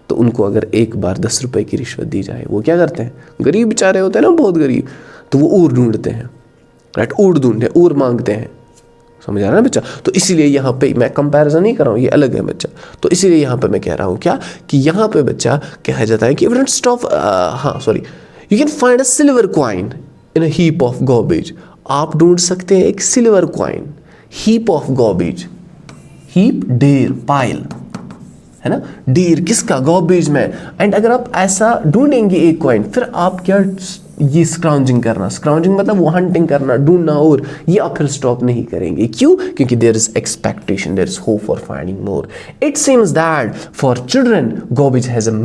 तो उनको अगर एक बार 10 रुपये की रिश्वत दी जाए, वो क्या करते हैं, गरीब बेचारे होते हैं ना, बहुत गरीब, तो वो और ढूंढते हैं, राइट, और मांगते हैं, समझ आ रहा है बच्चा। तो इसीलिए यहाँ पे मैं कंपैरिजन नहीं कर रहा हूँ, ये अलग है बच्चा, तो इसीलिए यहाँ पे मैं कह रहा हूँ क्या, कि यहाँ पे बच्चा कहा जाता है कि you can find a silver coin in a heap of garbage, आप ढूंढ सकते हैं एक silver coin, heap of garbage, heap ढेर, पाइल, है ना, ढेर किसका, गॉर्बेज में। एंड अगर आप ऐसा ढूंढेंगे एक कॉइन, फिर आप क्या, ये स्क्राउंजिंग मतलब वो हंटिंग करना, ढूंढना, और ये आप फिर स्टॉप नहीं करेंगे, क्यों, क्योंकि there is expectation, there is hope for finding more. It seems that for children garbage has a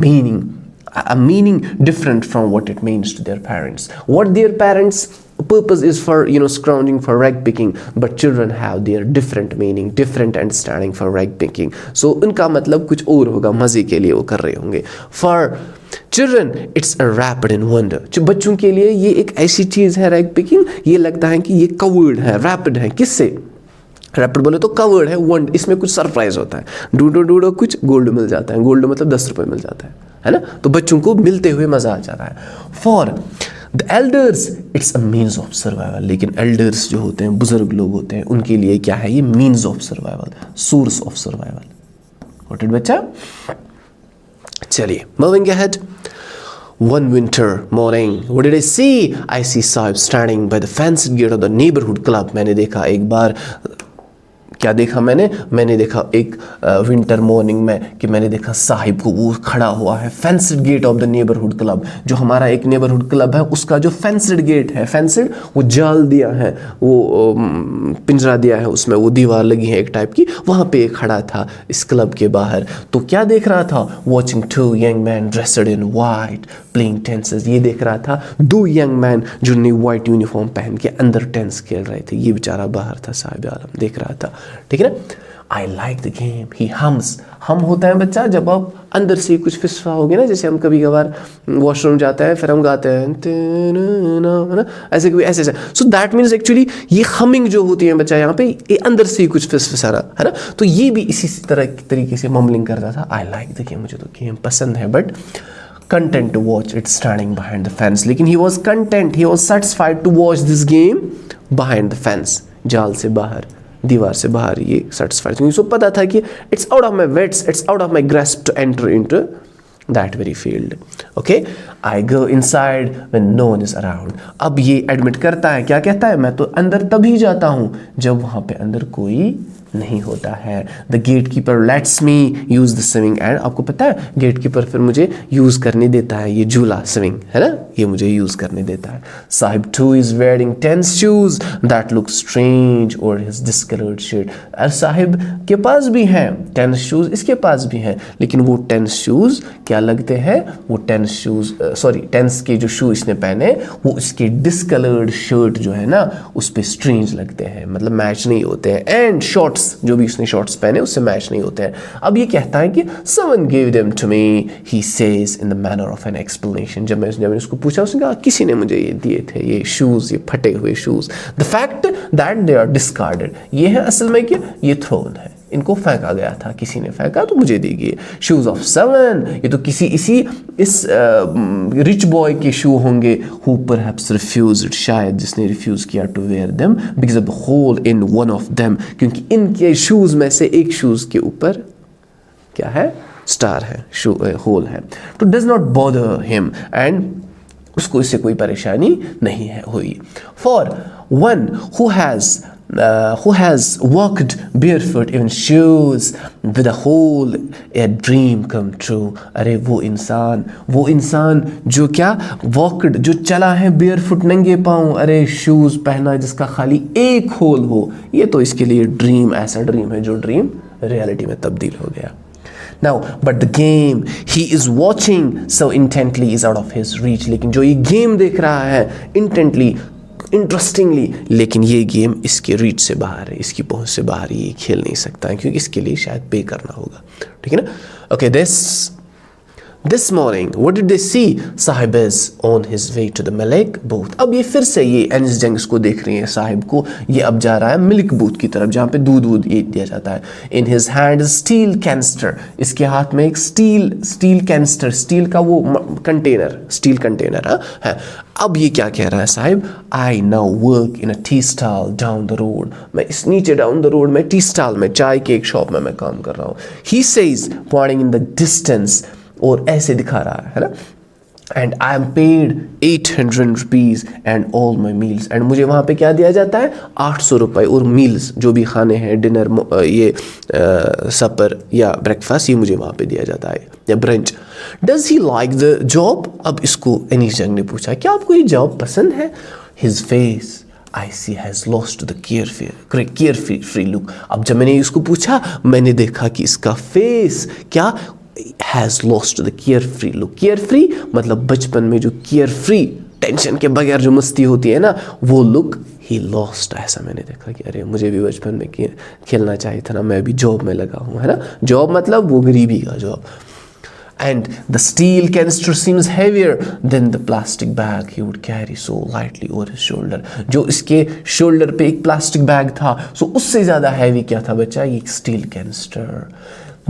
meaning different from what it means to their parents. What their parents' purpose is for, scrounging for rag picking, but children have their different meaning, different understanding for rag picking. So उनका मतलब कुछ और होगा, मजे के लिए वो कर रहे होंगे। For children it's a rapid and wonder, बच्चों के लिए ये एक ऐसी चीज़ है रैग पिकिंग, ये लगता है कि ये कवर्ड है, रैपिड है, किससे, रैप्ड बोले तो कवर्ड है, वंड इसमें कुछ सरप्राइज होता है, ढूंढो ढूंढो कुछ गोल्ड मिल जाता है, गोल्ड मतलब 10 रुपये मिल जाता है ना, तो बच्चों को मिलते हुए मजा आ जाता है। For the elders it's a means of survival, लेकिन एल्डर्स जो होते हैं, बुजुर्ग लोग होते हैं, उनके लिए क्या है ये means of survival, source of survival. Got it बच्चा? चलिए moving ahead. One winter morning, what did I see? I see Sahib standing by the fenced gate of the neighborhood club. मैंने देखा एक बार, क्या देखा मैंने देखा एक विंटर मॉर्निंग में कि मैंने देखा साहिब को, वो खड़ा हुआ है fenced gate of the neighbourhood club, जो हमारा एक नेबरहुड क्लब है उसका जो फेंस्ड गेट है, फेंस्ड वो जाल दिया है, वो पिंजरा दिया है, उसमें वो दीवार लगी है एक टाइप की, वहाँ पे खड़ा था इस क्लब के बाहर। तो क्या देख रहा था? Watching 2 young man dressed in white playing tenses, ये देख रहा था 2 यंग मैन जिन्होंने वाइट यूनिफॉर्म पहन के अंदर टेंस खेल रहे थे, ये बेचारा बाहर था, साहिब आलम देख रहा था, ठीक है ना। I like the game, he hums, हम होता है बच्चा जब आप अंदर से कुछ फिसफाओगे ना, जैसे हम कभी कभार वॉशरूम जाते हैं फिर हम गाते हैं ना, ऐसे कभी ऐसे। सो दैट मीन्स एक्चुअली ये हमिंग जो होती है बच्चा यहाँ पे, ये अंदर से ही कुछ फिसफिसाना है ना, तो ये भी इसी तरह तरीके से मम्बलिंग करता था। आई लाइक द गेम, मुझे तो गेम पसंद है, but content to watch it standing behind the fence, लेकिन he was content, he was satisfied to watch this game behind the fence, जाल से बाहर, दीवार से बाहर, ये satisfied, क्योंकि उसको पता था कि it's out of my wits, it's out of my grasp to enter into that very field. Okay, I go inside when no one is around. अब ये एडमिट करता है, क्या कहता है? मैं तो अंदर तभी जाता हूँ जब वहाँ पे अंदर कोई नहीं होता है। The gatekeeper lets me use the swimming end, आपको पता है गेट कीपर फिर मुझे यूज़ करने देता है ये झूला, स्विमिंग है ना, ये मुझे यूज़ करने देता है। Sahib too is wearing tennis shoes that look strange और हिज डिस्कलर्ड शर्ट, और साहिब के पास भी हैं टेंस शूज़, इसके पास भी हैं, लेकिन वो टेंस शूज़ क्या लगते हैं? वो टेंस शूज़ टेंस के जो शू इसने पहने वो इसके डिस्कलर्ड शर्ट जो है ना उस पर स्ट्रेंज लगते हैं, मतलब मैच नहीं होते हैं, एंड शॉर्ट्स जो भी उसने शॉर्ट्स पहने उससे मैच नहीं होते हैं। अब ये कहता है कि someone gave them to me, he says in the manner of an explanation, जब मैंने उसको पूछा उसने कहा किसी ने मुझे ये दिए थे, ये शूज़, ये फटे हुए shoes. The fact that they are discarded, ये है असल में कि ये थ्रोन है, इनको फेंका गया था, किसी ने फेंका तो मुझे दी गई। शूज़ ऑफ 7, ये तो किसी इस रिच बॉय के शू होंगे, हु परहैप्स रिफ्यूज्ड, शायद जिसने रिफ्यूज़ किया to wear them because of the hole in one of them, क्योंकि इनके शूज़ में से एक शूज़ के ऊपर क्या है? स्टार है, होल है। तो does not bother him, and उसको इससे कोई परेशानी नहीं है हुई। For one who has walked barefoot in shoes with a hole, a dream come true. अरे वो इंसान जो क्या walked, जो चला है barefoot, नंगे पाँव, अरे शूज़ पहना जिसका खाली एक होल हो, ये तो इसके लिए ड्रीम, ऐसा ड्रीम है जो ड्रीम रियलिटी में तब्दील हो गया। Now, but the game he is watching so intently is out of his reach. लेकिन जो ये गेम देख रहा है intently, इंटरेस्टिंगली, लेकिन ये गेम इसके रीच से बाहर है, इसकी पहुंच से बाहर, ये खेल नहीं सकता है क्योंकि इसके लिए शायद पे करना होगा, ठीक है ना। Okay, This morning, what did they see? Sahib is on his way to the milk booth. अब ये फिर से ये एनिस जंग इसको देख रही है, साहिब को, ये अब जा रहा है मिल्क बूथ की तरफ जहाँ पे दूध ये दिया जाता है। In his hand is steel canister, इसके हाथ में एक स्टील कैनिस्टर, स्टील का वो कंटेनर, स्टील कंटेनर है। अब ये क्या कह रहा है Sahib? I now work in a tea stall down the road. मैं इस नीचे डाउन द रोड में टी स्टॉल में, चाय के एक शॉप में मैं काम कर रहा हूँ। He says, pointing in the distance, और ऐसे दिखा रहा है ना, and I am paid 800 rupees and all my meals, and मुझे वहाँ पे क्या दिया जाता है? 800 रुपये, और मील्स जो भी खाने हैं, डिनर, ये सपर या ब्रेकफास्ट, ये मुझे वहाँ पे दिया जाता है, या brunch. Does he like the job? अब इसको एनीस जंग ने पूछा, क्या आपको ये जॉब पसंद है? His face I see has lost the carefree look. अब जब मैंने इसको पूछा, मैंने देखा कि इसका फेस क्या has lost the carefree look. Carefree मतलब बचपन में जो carefree, टेंशन के बगैर जो मस्ती होती है ना, वो लुक he lost। ऐसा मैंने देखा कि अरे मुझे भी बचपन में खेलना चाहिए था ना, मैं भी जॉब में लगा हूँ, है ना। जॉब मतलब वो गरीबी का job. and the steel canister seems heavier than the plastic bag he would carry so lightly over his shoulder. जो इसके शोल्डर पे एक प्लास्टिक बैग था, सो उससे ज़्यादा हैवी क्या था बच्चा, ये steel canister.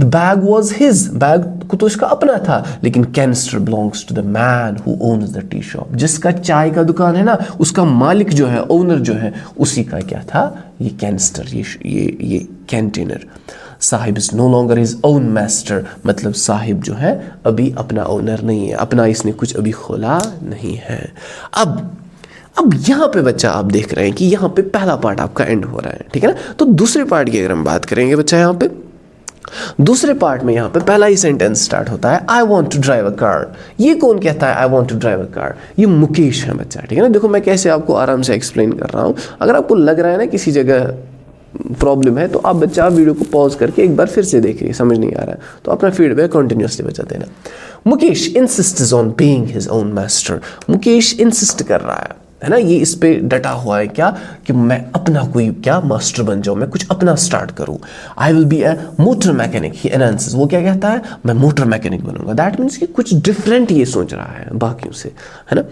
The bag was his. Bag को तो इसका अपना था, लेकिन canister belongs to the man who owns the tea shop. जिसका चाय का दुकान है ना, उसका मालिक जो है, ओनर जो है, उसी का क्या था, ये कैनिस्टर, ये container. Sahib is no longer his own master, मतलब साहिब जो है अभी अपना ओनर नहीं है, अपना इसने कुछ अभी खोला नहीं है. अब यहाँ पे बच्चा आप देख रहे हैं कि यहाँ पे पहला पार्ट आपका एंड हो रहा है, ठीक है ना. तो दूसरे पार्ट की अगर हम बात करेंगे बच्चा, यहाँ पे दूसरे पार्ट में यहाँ पे पहला ही सेंटेंस स्टार्ट होता है, I want to drive a car. ये कौन कहता है I want to drive a car? ये मुकेश है बच्चा, ठीक है ना. देखो मैं कैसे आपको आराम से एक्सप्लेन कर रहा हूँ. अगर आपको लग रहा है ना किसी जगह प्रॉब्लम है, तो आप बच्चा वीडियो को पॉज करके एक बार फिर से देखिए, समझ नहीं आ रहा है तो अपना फीडबैक कंटिन्यूसली बचा देना. Mukesh इंसिस्ट्स on being his own master. Mukesh insist कर रहा है ना, ये इस पे डटा हुआ है क्या, कि मैं अपना कोई क्या मास्टर बन जाऊं, मैं कुछ अपना स्टार्ट करूं. I will be a motor mechanic, he announces. वो क्या कहता है, मैं मोटर मैकेनिक बनूंगा. दैट मीन्स कि कुछ डिफरेंट ये सोच रहा है बाकियों से, है ना.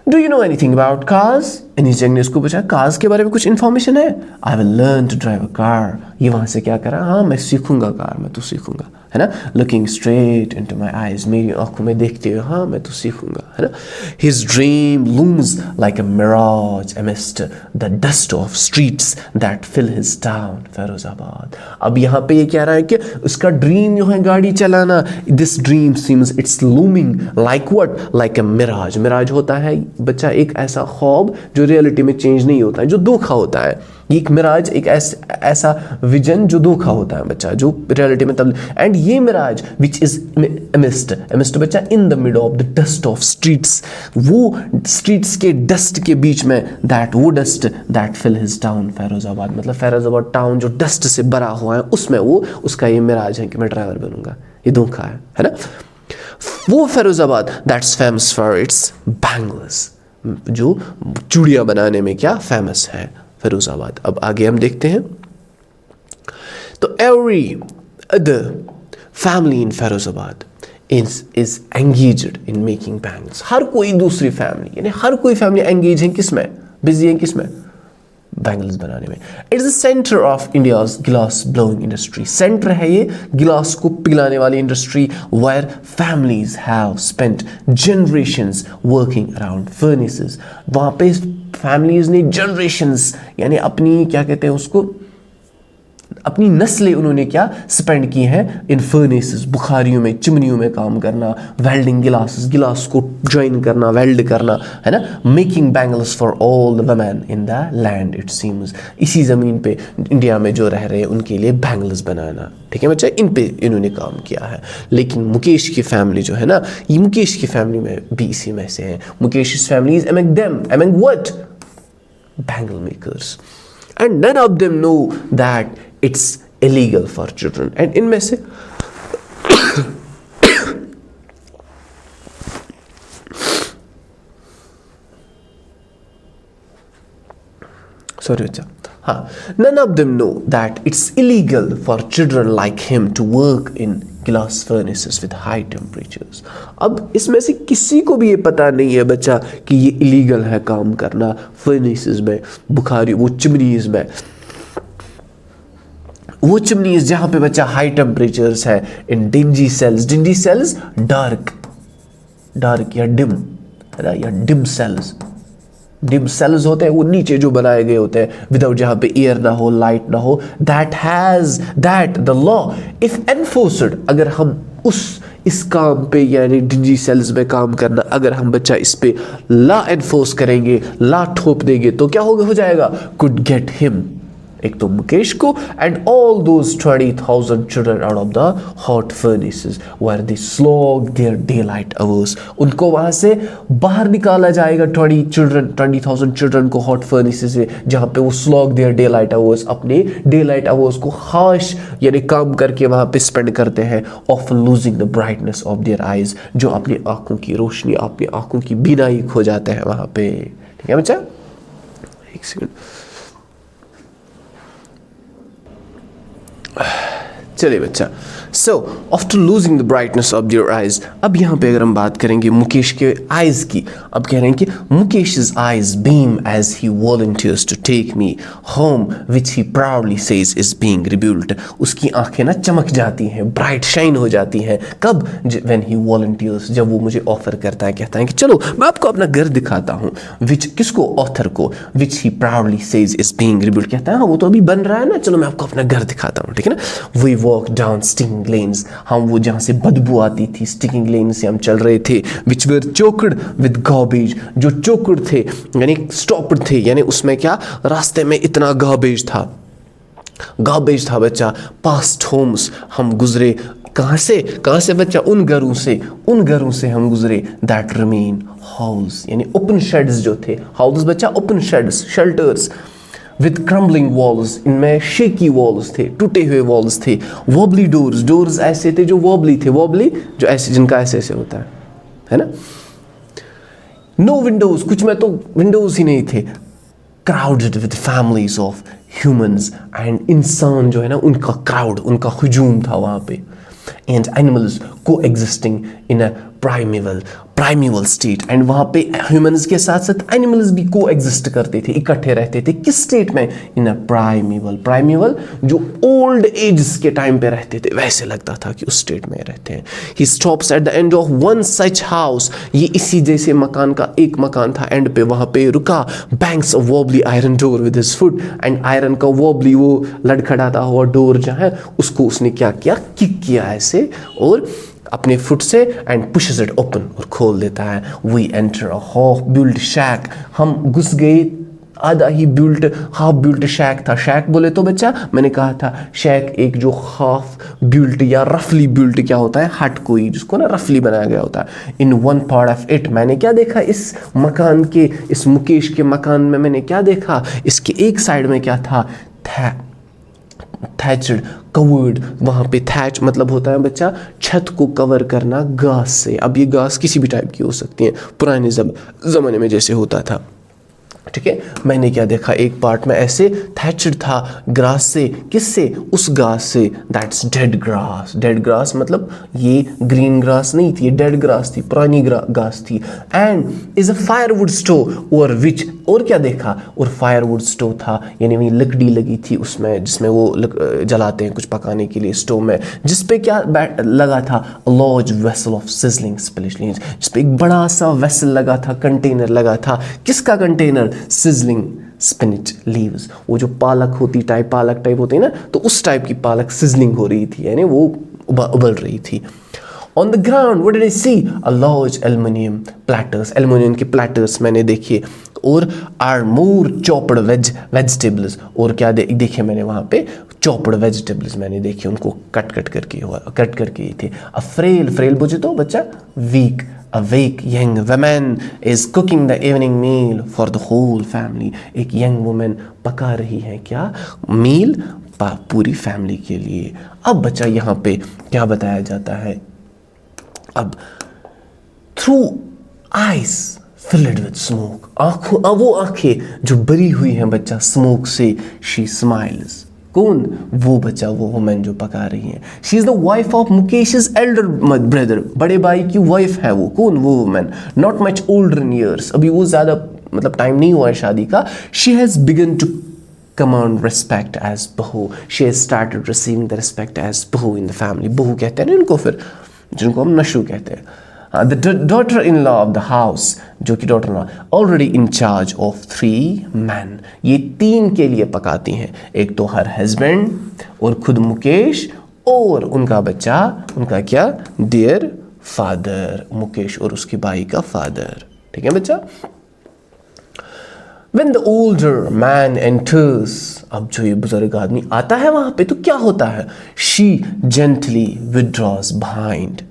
Do you know anything about cars? एनीजंग ने उसको पूछा, कार्स के बारे में कुछ इन्फॉर्मेशन है? I will learn to drive a car. ये वहां से क्या करा, हाँ मैं सीखूंगा कार, मैं तो सीखूंगा, है ना. Looking straight into my eyes, मेरी आंखों में देखते हुए, हाँ मैं तो सीखूंगा, है ना. His dream looms like a mirage amidst the dust of streets that fill his town Firozabad. अब यहाँ पे ये कह रहा है कि उसका ड्रीम जो है गाड़ी चलाना, this dream seems it's looming like what, like a mirage. Mirage होता है बच्चा एक ऐसा ख्वाब जो रियलिटी में चेंज नहीं होता है, जो धोखा होता है. एक मिराज एक ऐसा विजन जो धोखा होता है बच्चा, जो रियलिटी में तब. एंड ये मिराज विच इज अमिस्ट बच्चा in the mid of the dust of streets, वो स्ट्रीट्स के डस्ट के बीच में, दैट वो dust that fill his town Firozabad, मतलब फैरोजाबाद टाउन जो डस्ट से भरा हुआ है, उसमें वो उसका ये मिराज है कि मैं ड्राइवर बनूंगा. ये धोखा है ना. वो Firozabad that's famous for its bangles, जो चूड़ियाँ बनाने में क्या फेमस है फैरोजाबाद. अब आगे हम देखते हैं. तो every other family in Firozabad is engaged in making bangles. हर कोई दूसरी फैमिली, यानी हर कोई फैमिली एंगेज है किसमें, बिजी है किसमें, बैंगल्स बनाने में. It's the centre of India's glass blowing industry. सेंटर है ये गिलास को पिघलाने वाली industry, where families have spent generations working around furnaces. वहाँ पे फैमिलीज ने जनरेशंस, यानी अपनी क्या कहते हैं उसको, अपनी नस्लें उन्होंने क्या स्पेंड की हैं इन फर्नेसेस, बुखारियों में, चिमनियों में काम करना, वेल्डिंग गिलास को ज्वाइन करना, वेल्ड करना, है ना. Making bangles for all the women in the land it seems. इसी ज़मीन पे इंडिया में जो रह रहे हैं उनके लिए बैंगल्स बनाना, ठीक है बच्चा, इन पे इन्होंने काम किया है. लेकिन मुकेश की फैमिली जो है ना, ये मुकेश की फैमिली में भी इसी में से है. Mukesh family is among them, among what? Bangle makers. And none of them know that it's illegal for children. And इनमें से sorry बच्चा, हाँ, none of them know that it's illegal for children like him to work in glass furnaces with high temperatures. अब इसमें से किसी को भी ये पता नहीं है बच्चा कि ये इलीगल है काम करना फर्नेसेस में, बुखारी, वो चिमनीज में, वो चिमनीज जहाँ पे बच्चा हाई टेम्परेचर्स है, इन डिंजी सेल्स डार्क या डिम, है ना, या डिम सेल्स होते हैं वो नीचे जो बनाए गए होते हैं, विदाउट, जहाँ पे एयर ना हो, लाइट ना हो. That the law if enforced, अगर हम इस काम पे, यानी डिंजी सेल्स में काम करना, अगर हम बच्चा इस पे ला एनफोर्स करेंगे, ला ठोप देंगे, तो क्या हो जाएगा, कुड गेट हिम, एक तो मुकेश को, and all those 20,000 children out of the hot furnaces where they slog their daylight hours. उनको वहां से बाहर निकाला जाएगा 20,000 चिल्ड्रन को हॉट फर्नेसेस से, जहाँ पे वो slog their daylight hours, अपने डे लाइट आवर्स को हाश यानी काम करके वहाँ पे स्पेंड करते हैं, of losing the brightness of their eyes, जो अपनी आंखों की रोशनी, अपनी आंखों की बीनाई खो जाते हैं वहाँ पे. ठीक है बच्चा, एक सेकंड. चलिए बच्चा, so after losing the brightness of their eyes, अब यहाँ पे अगर हम बात करेंगे मुकेश के आइज की, अब कह रहे हैं कि मुकेश's eyes beam as he volunteers to take me home which he proudly says is being rebuilt. उसकी आंखें ना चमक जाती हैं, ब्राइट शाइन हो जाती हैं, कब? when he volunteers, जब वो मुझे ऑफर करता है, कहता है कि चलो मैं आपको अपना घर दिखाता हूँ, which किसको? ऑथर को, which he proudly says is being rebuilt, कहता है हाँ वो तो अभी बन रहा है ना, चलो मैं आपको अपना घर दिखाता हूँ, ठीक है ना। We walk down stinging lanes, हम वो जहाँ से बदबू आती थी, stinging lanes से हम चल रहे थे, which were choked with garbage, जो चोकड़ थे यानी स्टॉप्ड थे, यानी उसमें क्या, रास्ते में इतना गार्बेज था बच्चा। पास्ट होम्स, हम गुजरे कहाँ से बच्चा? उन घरों से हम गुजरे, दैट रिमेन हाउस, यानी ओपन शेड्स जो थे, हाउस बच्चा open shades, shelters, with crumbling walls, इनमें शेकी वॉल्स थे, टूटे हुए वॉल्स थे, वॉबली डोर्स ऐसे थे जो वॉबली जो ऐसे, जिनका ऐसे होता है ना। नो विंडोज, कुछ में तो विंडोज ही नहीं थे। Crowded with families of humans, and इंसान जो है ना उनका क्राउड, उनका हुजूम था वहाँ पे। And animals coexisting in a primeval state, and वहाँ पे ह्यूमंस के साथ साथ एनिमल्स भी को एग्जिस्ट करते थे, इकट्ठे रहते थे। किस स्टेट में? इन अ प्राइमेवल जो ओल्ड एज के टाइम पे रहते थे, वैसे लगता था कि उस स्टेट में रहते हैं। He stops at the end of one such house, ये इसी जैसे मकान का एक मकान था, एंड पे वहाँ पे रुका। Banks of wobbly iron door with his foot, and iron का वॉबली वो लड़खड़ाता हुआ डोर जो है उसको उसने क्या किया? किक किया ऐसे और अपने फुट से, एंड पुशेस इट ओपन, और खोल देता है। We enter a half built shack, हम घुस गए आधा ही हाफ बिल्ट शैक था। शैक बोले तो बच्चा मैंने कहा था शैक एक जो हाफ बिल्ट या रफली बिल्ट क्या होता है? हट कोई जिसको ना रफली बनाया गया होता है। In one part of it, मैंने क्या देखा इस मकान के, इस मुकेश के मकान में मैंने क्या देखा? इसके एक साइड में क्या था? थैचड कवर्ड, वहाँ पे थैच मतलब होता है बच्चा छत को कवर करना घास से। अब ये घास किसी भी टाइप की हो सकती है, पुराने ज़माने में जैसे होता था, ठीक है। मैंने क्या देखा? एक पार्ट में ऐसे थैचड था ग्रास से, किससे? उस घास से, दैट्स डेड ग्रास मतलब ये ग्रीन ग्रास नहीं थी, ये डेड ग्रास थी, पुरानी घास थी। And is a firewood stove, और विच, और क्या देखा? और फायरवुड स्टोव था, यानी वही लकड़ी लगी थी उसमें, जिसमें वो जलाते हैं कुछ पकाने के लिए स्टोव में, जिसपे क्या लगा था? लार्ज वेसल ऑफ सिजलिंग स्प्लिश, जिसपे एक बड़ा सा वेसल लगा था, कंटेनर लगा था। किसका कंटेनर? सिजलिंग स्पिनिच लीव्स, वो जो पालक टाइप होती है ना, तो उस टाइप की पालक सिजलिंग हो रही थी, यानी वो उबल रही थी। On the ground, what did I see? A large aluminium के platters मैंने देखे, और are more chopped vegetables, और क्या देखे मैंने वहाँ पे? chopped vegetables मैंने देखे, उनको कट करके ही थे। A frail बुझे तो बच्चा weak, a weak young woman is cooking the evening meal for the whole family, एक young woman पका रही है क्या? मील पूरी फैमिली के लिए। अब बच्चा यहाँ पे क्या बताया जाता है? अब through eyes filled with smoke, वो आंखें जो भरी हुई हैं बच्चा स्मोक से, शी स्माइल्स। कौन? वो बच्चा, वो वुमेन जो पका रही है। She is the wife of Mukesh's elder brother, बड़े भाई की वाइफ है वो। कौन? वो women, not much older in years, अभी वो ज्यादा मतलब टाइम नहीं हुआ है शादी का। She has begun to command respect as बहू, she has started receiving the respect as बहू in the family। बहू कहते हैं ना इनको, फिर जिनको हम नशू कहते हैं। The daughter in law of the house, जो कि daughter in law already in charge of 3 men, ये 3 के लिए पकाती हैं, एक तो हर हस्बैंड और खुद मुकेश और उनका बच्चा, उनका क्या? डियर फादर, मुकेश और उसके भाई का फादर, ठीक है बच्चा। When the older man enters, अब जो ये बुजुर्ग आदमी आता है वहां पे, तो क्या होता है? She gently withdraws behind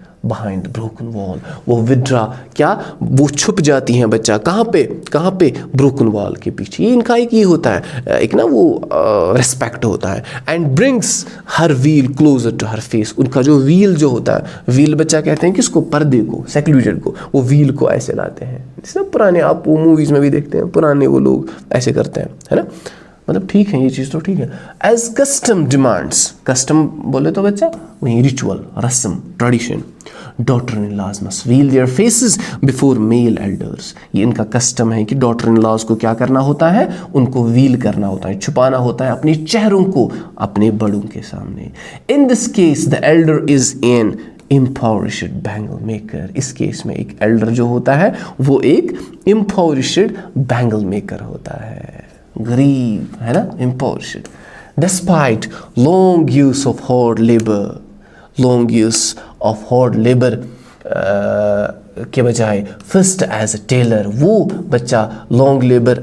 broken wall, वो विड्रा क्या? वो छुप जाती हैं बच्चा, कहाँ पे? ब्रोकन वॉल के पीछे। ये इनका एक ये होता है, एक ना वो रिस्पेक्ट होता है। And brings her veil closer to her face, उनका जो व्हील जो होता है, व्हील बच्चा कहते हैं किसको? पर्दे को, सेक्लूडेड को, वो व्हील को ऐसे लाते हैं, जिसने पुराने आप वो मूवीज में भी देखते हैं, पुराने वो लोग ऐसे करते हैं, है ना। मतलब ठीक है, ये चीज़ तो ठीक है। एज कस्टम डिमांड्स, कस्टम बोले तो बच्चा वही रिचुअल, रस्म, tradition. Daughter in laws must veil their faces before male elders, ये इनका कस्टम है कि डॉटर इन लॉज को क्या करना होता है, उनको वील करना होता है, छुपाना होता है अपने चेहरों को अपने बड़ों के सामने। In this case the elder is an impoverished bangle maker, इस केस में एक एल्डर जो होता है वो एक इम्पावरिश्ड बैंगल मेकर होता है, गरीब है ना, impoverished. Despite long use of hard labour, long use of hard labour के बजाय फर्स्ट एज अ टेलर, वो बच्चा लॉन्ग लेबर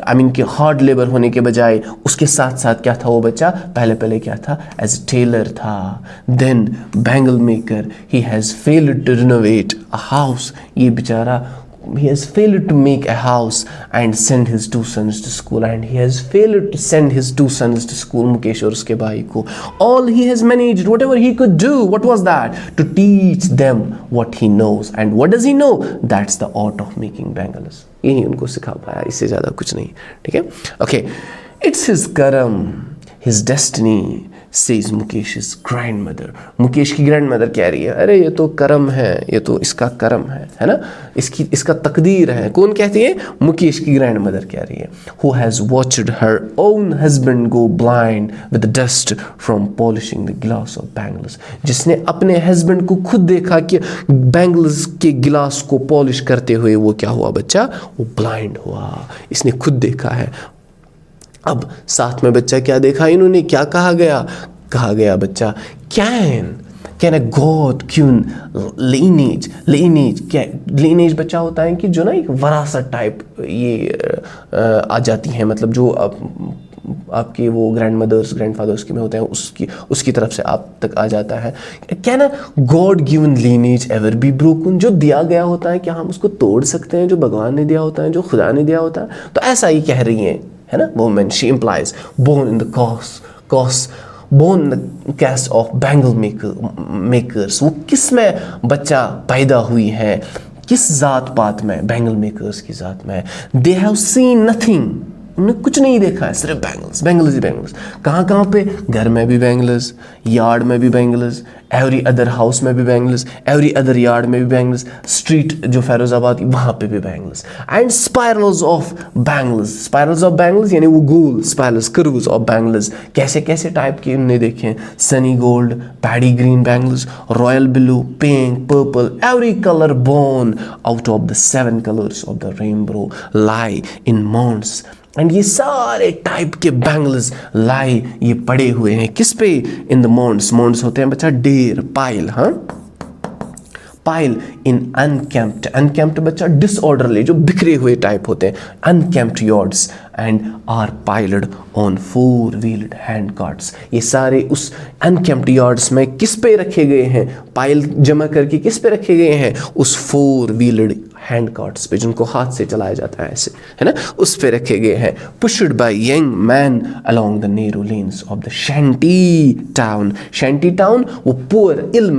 आई मीन कि हार्ड लेबर होने के बजाय उसके साथ साथ क्या था वो बच्चा, पहले क्या था, एज अ टेलर था। Then bangle maker he has failed to renovate a house, ये बेचारा he has failed to make a house and send his two sons to school, and he has failed to send his two sons to school, Mukesh और उसके भाई को। All he has managed, whatever he could do, what was that? To teach them what he knows, and what does he know? That's the art of making bangles, यही उनको सिखा पाया, इससे ज़्यादा कुछ नहीं, ठीक है। Okay, it's his karam, his destiny, says मुकेश's grandmother, Mukesh की ग्रैंडमदर कह रही है, अरे ये तो करम है, ये तो इसका करम है ना, इसका तकदीर है। कौन कहती है? मुकेश की ग्रैंडमदर कह रही है। Who has watched her own husband go blind with the dust from polishing the glass of bangles, जिसने अपने हस्बैंड को खुद देखा कि बैंगल्स के गिलास को पॉलिश करते हुए वो क्या हुआ बच्चा, वो ब्लाइंड हुआ, इसने खुद देखा है। अब साथ में बच्चा क्या देखा इन्होंने, क्या कहा गया बच्चा, can a god queen lineage, क्या लीनेज बच्चा होता है कि जो ना एक वरासत टाइप ये आ जाती है, मतलब जो आपके वो ग्रैंडमदर्स ग्रैंडफादर्स के में होते हैं उसकी तरफ से आप तक आ जाता है। Can a God given lineage ever be broken, जो दिया गया होता है क्या हम उसको तोड़ सकते हैं, जो भगवान ने दिया होता है, जो खुदा ने दिया होता है। तो ऐसा ही कह रही हैं, है ना, woman, she implies born in the caste of bangle makers, वो किस में बच्चा पैदा हुई है, किस जात पात में, बैंगल मेकर्स की जात में। दे हैव सीन नथिंग, उन्होंने कुछ नहीं देखा है, सिर्फ बैंगल्स ही बैंगल्स। कहाँ पे, घर में भी बैंगल्स, यार्ड में भी बैंगल्स, एवरी अदर हाउस में भी बैंगल्स, एवरी अदर यार्ड में भी बैंगल्स, स्ट्रीट जो फैरोजाबाद वहाँ पे भी bangles. And spirals of bangles यानी वो गोल स्पायरल्स, कर्व्स ऑफ बैंगल्स, कैसे टाइप के उन्होंने देखे, sunny gold, paddy green bangles, royal blue, pink, purple, every colour born out of the 7 colours of the rainbow lie in mounds. And ये सारे type के बैंगल्स लाई ये पड़े हुए हैं किस पे, इन द माउंट्स होते हैं बच्चा डेर, पाइल, हाँ पाइल इन अनकैम्प्ड बच्चा डिसऑर्डरली, जो बिखरे हुए टाइप होते हैं, unkempt yards, and are piled on 4 wheeled hand carts, ये सारे उस अनकैम्प्ड यार्ड्स में किस पे रखे गए हैं, पाइल जमा करके किस पे रखे गए हैं, उस 4 व्हील्ड हैंड कार्ट्स पे, जिनको हाथ से चलाया जाता है ऐसे, है ना, उस पे रखे गए हैं। Pushed by young man along the narrow lanes of the shanty town, वो पुअर इल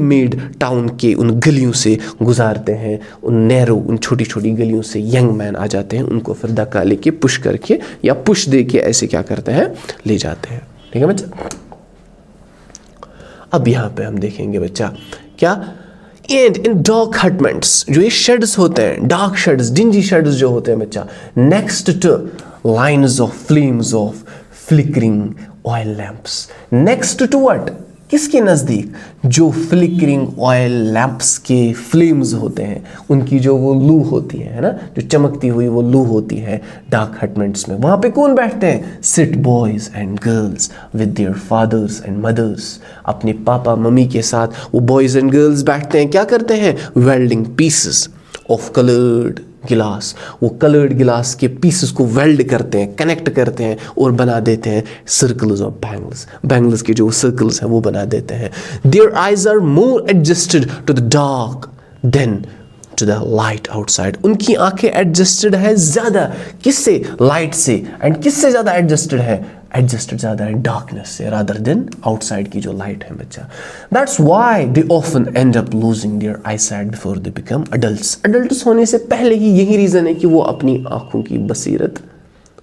मेड टाउन के उन गलियों से गुजारते हैं, उन छोटी छोटी गलियों से यंग मैन आ जाते हैं, उनको फिर धक्का लेके पुश करके या पुश दे के ऐसे क्या करते हैं, ले जाते हैं, ठीक है बच्चा। अब यहाँ पे हम देखेंगे बच्चा क्या, एंड इन डार्क हटमेंट्स, जो ये शेड्स होते हैं, डार्क शेड्स, डिंजी शेड्स जो होते हैं बच्चा, next to lines of flames of flickering oil lamps, next to what, किसके नज़दीक, जो फ्लिकरिंग ऑयल लैंप्स के फ्लेम्स होते हैं, उनकी जो वो लू होती है ना, जो चमकती हुई वो लू होती है डार्क हटमेंट्स में, वहाँ पे कौन बैठते हैं, sit boys and girls with their fathers and mothers, अपने पापा मम्मी के साथ वो बॉयज़ एंड गर्ल्स बैठते हैं, क्या करते हैं, वेल्डिंग पीसेस ऑफ कलर्ड गिलास, वो कलर्ड गिलास के पीसेस को वेल्ड करते हैं, कनेक्ट करते हैं और बना देते हैं सर्कल्स ऑफ बैंगल्स के जो सर्कल्स हैं वो बना देते हैं। Their eyes are more adjusted to the dark than to the light outside, उनकी आंखें एडजस्टेड है ज़्यादा किससे, लाइट से, एंड किससे ज़्यादा एडजस्टेड ज़्यादा है डार्कनेस से, रादर देन आउटसाइड की जो लाइट है बच्चा। That's why they often and up losing their eyesight before they become adults होने से पहले ही यही रीज़न है कि वो अपनी आँखों की बसीरत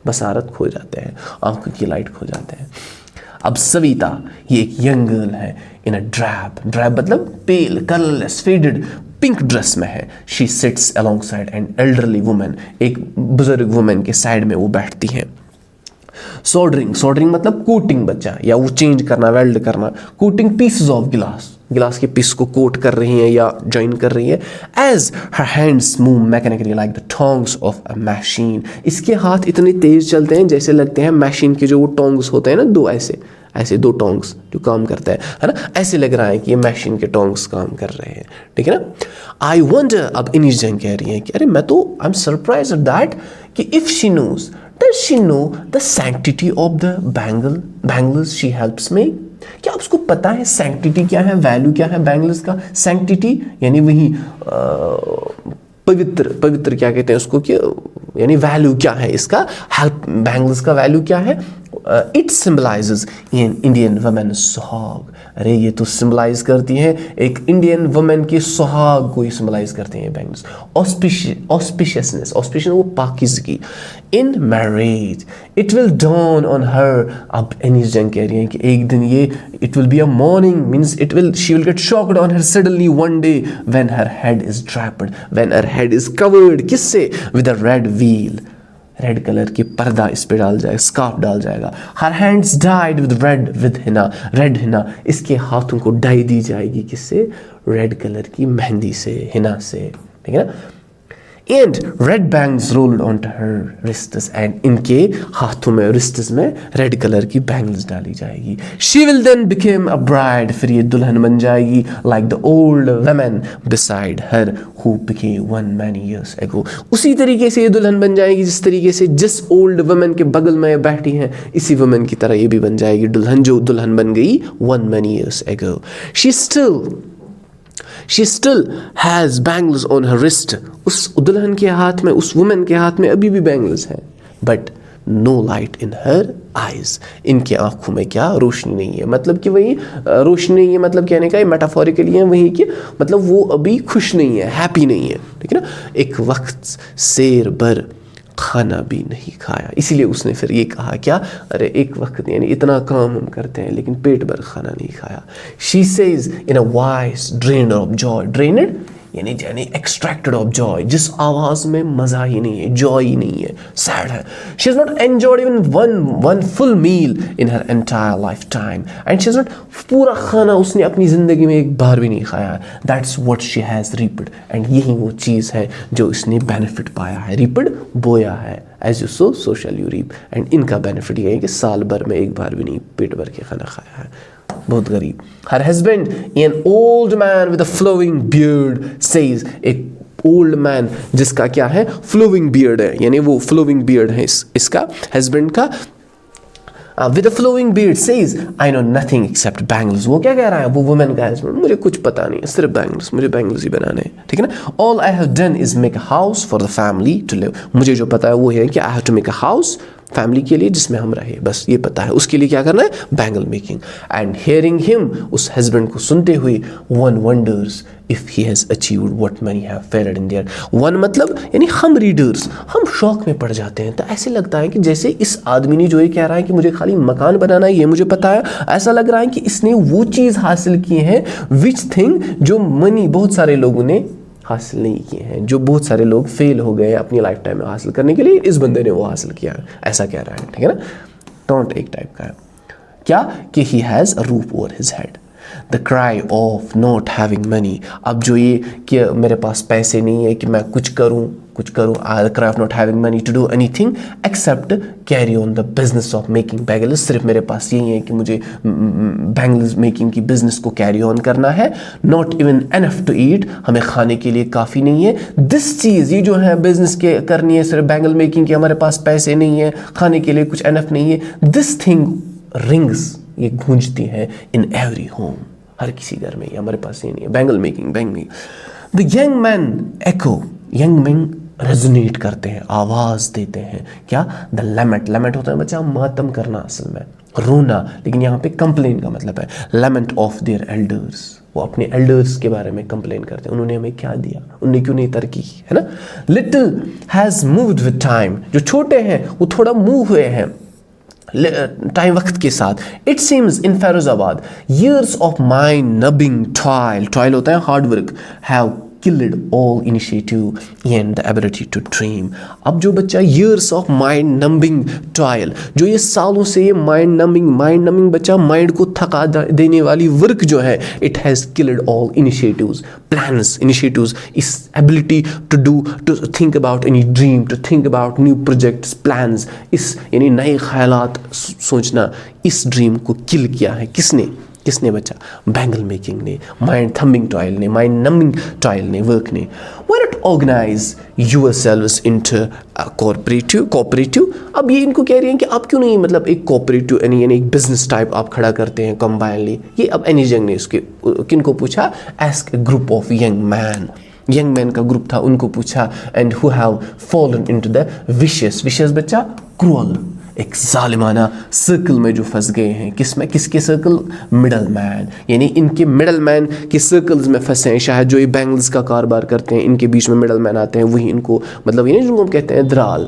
बसारत खो जाते हैं, आंखों की लाइट खो जाते हैं। अब सविता ये एक यंग गर्ल है इन अ ड्रैब मतलब पेल, कलरलेस, फेडेड पिंक ड्रेस में है। She seats along side an elderly woman, एक बुजुर्ग वुमन के साइड में वो बैठती हैं। सोल्डरिंग मतलब कोटिंग बच्चा, या वो चेंज करना, वेल्ड करना। कोटिंग पीसेस ऑफ गिलास के पीस को कोट कर रही हैं या जॉइन कर रही है। As her hands move mechanically like the tongs of a machine, इसके हाथ इतने तेज चलते हैं जैसे लगते हैं मशीन के जो वो टोंग्स होते हैं ना, दो ऐसे दो टोंग्स जो काम करता है ना, ऐसे लग रहा है कि ये मशीन के टोंग्स काम कर रहे हैं, ठीक है ना। आई वंडर, अब इनिस जंग कह रही है कि अरे मैं तो I am surprise at that कि if she knows, does she know the sanctity of the bangles she helps me? क्या उसको पता है sanctity क्या है, वैल्यू क्या है बैंगल्स का। sanctity यानी वही पवित्र क्या कहते हैं उसको, कि यानी वैल्यू क्या है इसका, हेल्प बैंगल्स का वैल्यू क्या है। It symbolises in Indian women सुहाग, अरे ये तो सिंबलाइज करती हैं एक इंडियन वुमेन के सुहाग को ही सिंबलाइज करते हैं बैंगल्स। ऑस्पिशियसनेस वो पाकिज़गी। In marriage it will dawn on her, अब एनिस जंग कह रही हैं कि एक दिन ये it will be a morning, means she will get shocked on her suddenly one day when her head is draped, when her head is covered, किससे, with a red veil, red colour की पर्दा इस पे डाल जाएगा, scarf डाल जाएगा। Her hands dyed with henna, red henna, इसके हाथों को डाई दी जाएगी, किससे, रेड कलर की मेहंदी से, हिना से, ठीक है ना। And red bangs rolled on to her wrists, and इनके हाथों में, रिस्ट्स में रेड कलर की बैंगल्स डाली जाएगी। She will then became a bride, फिर ये दुल्हन बन जाएगी, like the old women beside her who became one many years ago, उसी तरीके से ये दुल्हन बन जाएगी जिस तरीके से जिस ओल्ड वुमेन के बगल में बैठी हैं, इसी वुमेन की तरह ये भी बन जाएगी दुल्हन, जो दुल्हन बन गई वन मैनी ईयर्स एगो। She still has bangles on her wrist. उस दुल्हन के हाथ में, उस वुमेन के हाथ में अभी भी बैंगल्स हैं, but no light in her eyes, इनकी आंखों में क्या, रोशनी नहीं है। मतलब कि वही रोशनी नहीं है, मतलब कहने का मेटाफोरिकली है वही कि मतलब वो अभी खुश नहीं है, हैप्पी नहीं है, ठीक है ना। एक वक्त शेर भर खाना भी नहीं खाया, इसीलिए उसने फिर ये कहा क्या, अरे एक वक्त यानी इतना काम हम करते हैं लेकिन पेट भर खाना नहीं खाया। She says in a voice drained of Joy, drained यानी एक्सट्रैक्टेड ऑफ जॉय, जिस आवाज़ में मज़ा ही नहीं है, जॉय ही नहीं है, सैड है। She is not enjoyed even one full meal in her entire lifetime, and she is not, पूरा खाना उसने अपनी ज़िंदगी में एक बार भी नहीं खाया। That's what she has reaped, and यही वो चीज़ है जो इसने बेनिफिट पाया है। रीप्ड बोया है, as you sow so shall you reap, and इनका बेनिफिट ये है कि साल भर में एक बार भी नहीं पेट भर के खाना खाया है, बहुत गरीब। Her husband an old man with a flowing beard says, एक ओल्ड मैन जिसका क्या है, फ्लोइंग बियर्ड है, यानी वो फ्लोइंग बियर्ड है इसका हस्बैंड का। With a flowing beard says I know nothing except bangles, वो क्या कह रहा है, वो वुमेन का हस्बैंड, मुझे कुछ पता नहीं है, सिर्फ बैंगल्स, मुझे बैंगल्स ही बनाने हैं, ठीक है ना। All I have done is make a house for the family to live, मुझे जो पता है वो है कि I have to make a house family के लिए जिसमें हम रहे, बस ये पता है। उसके लिए क्या करना है, bangle making. And hearing him, उस हस्बैंड को सुनते हुए, one wonders if he has achieved what many have failed in their, one मतलब यानी हम रीडर्स, हम शौक में पड़ जाते हैं। तो ऐसे लगता है कि जैसे इस आदमी ने जो ये कह रहा है कि मुझे खाली मकान बनाना है, ये मुझे पता है, ऐसा लग रहा है कि इसने वो चीज़ हासिल की है, विच थिंग जो मनी बहुत सारे लोगों ने हासिल नहीं किए हैं, जो बहुत सारे लोग फेल हो गए अपनी लाइफ टाइम में हासिल करने के लिए, इस बंदे ने वो हासिल किया है, ऐसा कह रहा है, ठीक है ना। टॉन्ट एक टाइप का है क्या, कि he has a roof over his head, the cry of not having money, अब जो ये कि मेरे पास पैसे नहीं है कि मैं कुछ करूँ, the cry of not having money to do anything except carry on the business of making bangles, सिर्फ मेरे पास यही है कि मुझे बैंगल्स मेकिंग की बिजनेस को कैरी ऑन करना है। Not even enough to eat, हमें खाने के लिए काफ़ी नहीं है। दिस चीज़, ये जो है बिजनेस के करनी है सिर्फ बैंगल मेकिंग की, हमारे पास पैसे नहीं है, खाने के लिए कुछ एनफ नहीं है। दिस थिंग रिंग्स, ये गूंजती है इन एवरी होम, हर किसी घर में, ये हमारे पास ये नहीं है, bangle making. The young man echo, young man resonate करते हैं, आवाज़ देते हैं क्या, द लेमेंट होता है बच्चा मातम करना, असल में रोना, लेकिन यहाँ पे कंप्लेन का मतलब है, लेमेंट ऑफ देयर एल्डर्स, वो अपने एल्डर्स के बारे में कंप्लेन करते हैं, उन्होंने हमें क्या दिया, उन्होंने क्यों नहीं तरक्की की, है ना। Little has moved with time, जो छोटे हैं वो थोड़ा मूव हुए हैं टाइम वक्त के साथ। It seems in Firozabad years of mind numbing toil होता है hard work, have killed all initiative and the ability to dream। अब जो बच्चा years of mind numbing toil, जो ये सालों से ये mind numbing बच्चा माइंड को थका देने वाली वर्क जो है, it has killed all initiatives इस ability to think about any dream, to think about new projects, plans, इस यानी नए ख्यालात सोचना, इस ड्रीम को किल किया है किसने बच्चा, बैंगल मेकिंग ने, माइंड थम्बिंग टॉयल ने, माइंड नंबिंग टॉयल ने, वर्क ने। Why not organize yourselves into cooperative। अब ये इनको कह रही हैं कि आप क्यों नहीं मतलब एक कोऑपरेटिव यानी एक बिजनेस टाइप आप खड़ा करते हैं कंबाइनली। ये अब एनी जंग ने उसके किनको पूछा, ask A group of young man का ग्रुप था, उनको पूछा, and who have fallen into the vicious बच्चा क्रूअल, एक जालिमाना सर्कल में जो फंस गए हैं, किसके सर्कल, मिडल मैन, यानी इनके मिडल मैन के सर्कल्स में फंसे हैं। शायद जो ये बैंगल्स का कारोबार करते हैं, इनके बीच में मिडल मैन आते हैं, वही इनको मतलब ये जिनको हम कहते हैं दलाल,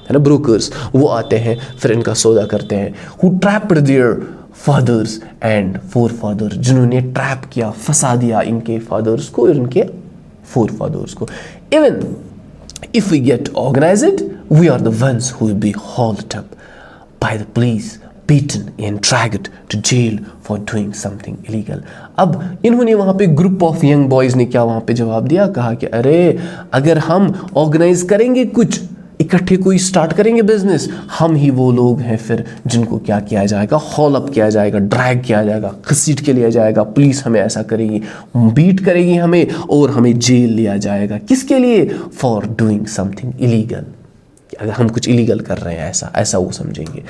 है ना, ब्रोकर्स, वो आते हैं फिर इनका सौदा करते हैं। Who trapped their fathers and forefather, जिन्होंने ट्रैप किया, फंसा दिया इनके फादर्स को और इनके फोरफादर्स को। Even if we get organized, we are the ones who will be hauled up by the police, beaten and dragged to jail for doing something illegal। अब इन्होंने वहाँ पे ग्रुप ऑफ यंग बॉयज़ ने क्या वहाँ पे जवाब दिया, कहा कि अरे अगर हम ऑर्गेनाइज करेंगे, कुछ इकट्ठे कोई स्टार्ट करेंगे बिजनेस, हम ही वो लोग हैं फिर जिनको क्या किया जाएगा, हॉल अप किया जाएगा, ड्रैग किया जाएगा, घसीट के लिया जाएगा, पुलिस हमें ऐसा करेगी, बीट करेगी हमें और हमें जेल लिया जाएगा। किसके लिए, फॉर डूइंग समथिंग इलीगल, अगर हम कुछ इलीगल कर रहे हैं ऐसा वो समझेंगे।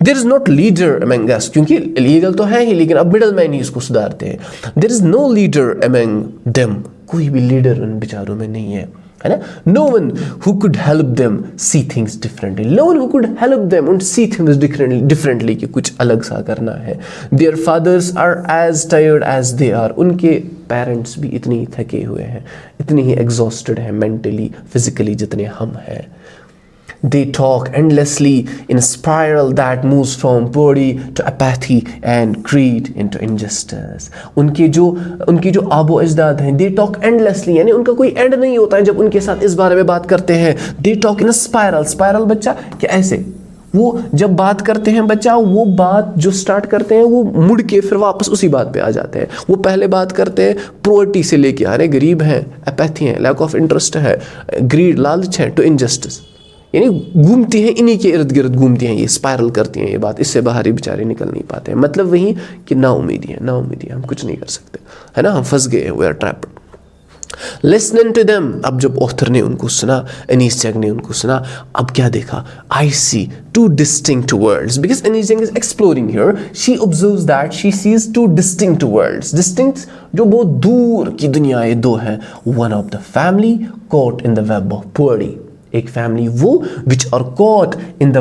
There is not leader among us, क्योंकि इलीगल तो है ही लेकिन अब मिडल मैन ही इसको सुधारते हैं। There is no leader among them, कोई भी लीडर उन बेचारों में नहीं है ना। No one who could help them see things differently, no one who could help them and see things differently कि कुछ अलग सा करना है। Their fathers are as tired as they are, उनके पेरेंट्स भी इतने ही थके हुए हैं, इतने ही एग्जॉस्टेड हैं मेंटली फिजिकली जितने हम हैं। They talk endlessly in a spiral that moves from poverty to apathy and greed into injustice। उनकी जो आबो अजदाद हैं, they talk endlessly, यानी उनका कोई एंड नहीं होता है जब उनके साथ इस बारे में बात करते हैं। They talk in a spiral बच्चा कि ऐसे वो जब बात करते हैं बच्चा, वो बात जो स्टार्ट करते हैं वो मुड़ के फिर वापस उसी बात पे आ जाते हैं। वो पहले बात करते हैं प्रोवर्टी से लेके, अरे गरीब हैं, अपैथी है, लैक ऑफ इंटरेस्ट है, ग्रीड लालच है, टू इनजस्टिस, यानी घूमती हैं इन्हीं के इर्द गिर्द घूमती हैं, ये स्पायरल करती हैं ये बात, इससे बाहर ही बेचारे निकल नहीं पाते हैं। मतलब वही कि ना उम्मीदी है, हम कुछ नहीं कर सकते, है ना, हम फंस गए, we are trapped. Listening to them, अब जब ऑथर ने उनको सुना, एनीस जंग ने उनको सुना, अब क्या देखा, I see two distinct worlds, because Anees Jung is exploring here, she observes that she sees two distinct worlds, distinct जो बहुत दूर की दुनिया ये दो है। One of the family caught in the web of poverty, एक फैमिली वो which are caught in the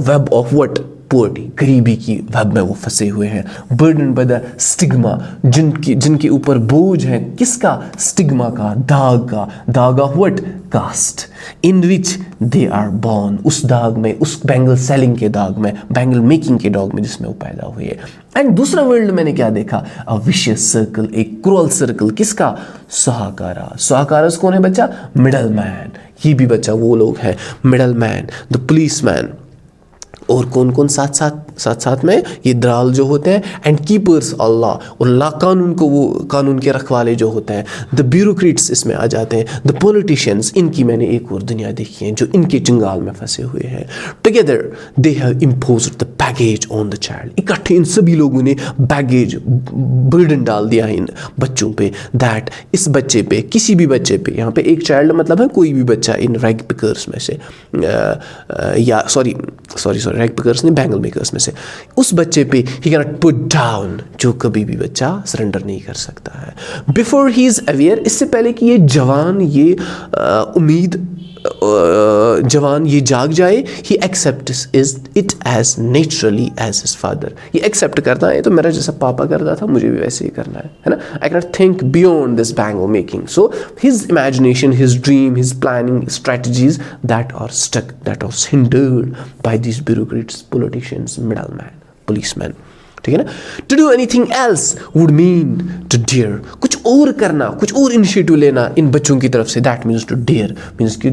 web of what, poverty, गरीबी की वेब में वो फंसे हुए हैं। बर्डन बाय द स्टिग्मा, जिनके ऊपर बोझ है, किसका, स्टिग्मा का, दाग of what, caste, in which they are born, उस दाग में, उस बैंगल सेलिंग के दाग में, बैंगल मेकिंग के दाग में जिसमें वो पैदा हुए हैं। एंड दूसरा वर्ल्ड मैंने क्या देखा, अ विशियस सर्कल, एक क्रूअल सर्कल, किसका, सुहाकारास कौन है बच्चा, मिडल मैन, ये भी बच्चा वो लोग हैं, middle man, the police man, और कौन साथ में ये दलाल जो होते हैं, एंड कीपर्स अल्लाह, और ला कानून को, वो कानून के रखवाले जो होते हैं, द ब्यूरोक्रेट्स इसमें आ जाते हैं, द पॉलिटिशियंस, इनकी मैंने एक और दुनिया देखी है जो इनके जंगाल में फंसे हुए हैं। Together they have imposed the baggage on the child, इकट्ठे इन सभी लोगों ने बैगेज, बर्डन डाल दिया है इन बच्चों पे, दैट इस बच्चे पे, किसी भी बच्चे पे, यहाँ पे एक चाइल्ड मतलब है कोई भी बच्चा इन रैग पिकर्स में से, या सॉरी रैग पिकर्स नहीं, बैंगल मेकर्स में से, उस बच्चे पे he can not put down, जो कभी भी बच्चा सरेंडर नहीं कर सकता है। बिफोर ही इज अवेयर, इससे पहले कि ये जवान, ये उम्मीद जवान ये जाग जाए, he accepts it as naturally as his father, ये एक्सेप्ट करता है तो मेरा जैसा पापा करता था मुझे भी वैसे ही करना है ना. I can not think beyond this bangle making. So his imagination, his dream, his planning strategies that are stuck, that are hindered by this bureaucrats, politicians, middle man, policeman. ठीक है ना. To do anything else would mean to dare, कुछ और करना, कुछ और initiative लेना इन बच्चों की तरफ से. That means to dare, means कि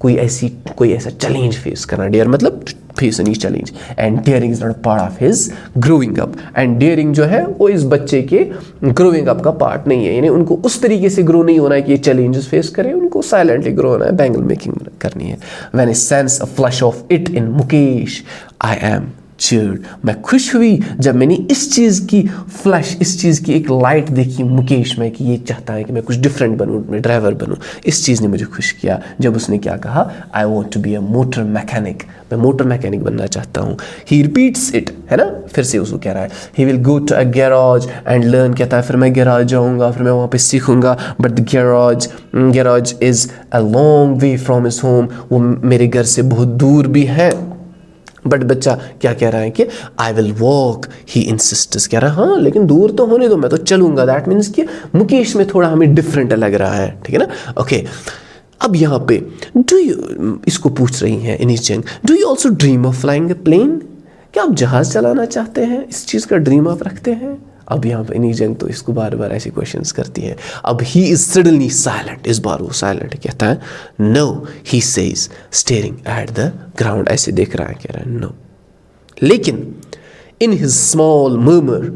कोई ऐसा चैलेंज फेस करना. डेयर मतलब face any challenge. And daring is not part of his growing up. And daring जो है वो इस बच्चे के ग्रोइंग अप का पार्ट नहीं है. यानी उनको उस तरीके से ग्रो नहीं होना है कि ये चैलेंजेस फेस करें, उनको साइलेंटली ग्रो होना है, बैंगल मेकिंग करनी है. When I sense a flash of it in Mukesh I am cheered. मैं खुश हुई जब मैंने इस चीज़ की फ्लैश, इस चीज़ की एक लाइट देखी मुकेश में कि ये चाहता है कि मैं कुछ डिफरेंट बनूँ, मैं ड्राइवर बनूँ. इस चीज़ ने मुझे खुश किया जब उसने क्या कहा, I want to be a motor mechanic, मैं मोटर मैकेनिक बनना चाहता हूँ. ही रिपीट्स इट, है ना, फिर से उसको कह रहा है. He will go to a garage and learn, कहता है फिर मैं गैराज जाऊँगा, फिर मैं वहाँ पे सीखूँगा. But the garage is a long way from his home, वो मेरे घर से बहुत दूर भी है. बट बच्चा क्या कह रहा है कि आई विल वॉक, ही इंसिस्ट्स, कह रहा है हाँ लेकिन दूर तो होने दो, मैं तो चलूँगा. दैट मीन्स कि मुकेश में थोड़ा हमें डिफरेंट लग रहा है. ठीक है ना. ओके. अब यहाँ पे डू यू, इसको पूछ रही हैं इनिस जंग, do you also dream of flying a plane, क्या आप जहाज़ चलाना चाहते हैं, इस चीज़ का ड्रीम आप रखते हैं. अब यहाँ पर इनिस जंग तो इसको बार बार ऐसे क्वेश्चंस करती है. अब ही इज सडनली साइलेंट, इस बार वो साइलेंट कहता है no, he says staring at the ground, ऐसे देख रहा है, कह रहा है नो. लेकिन in his small murmur,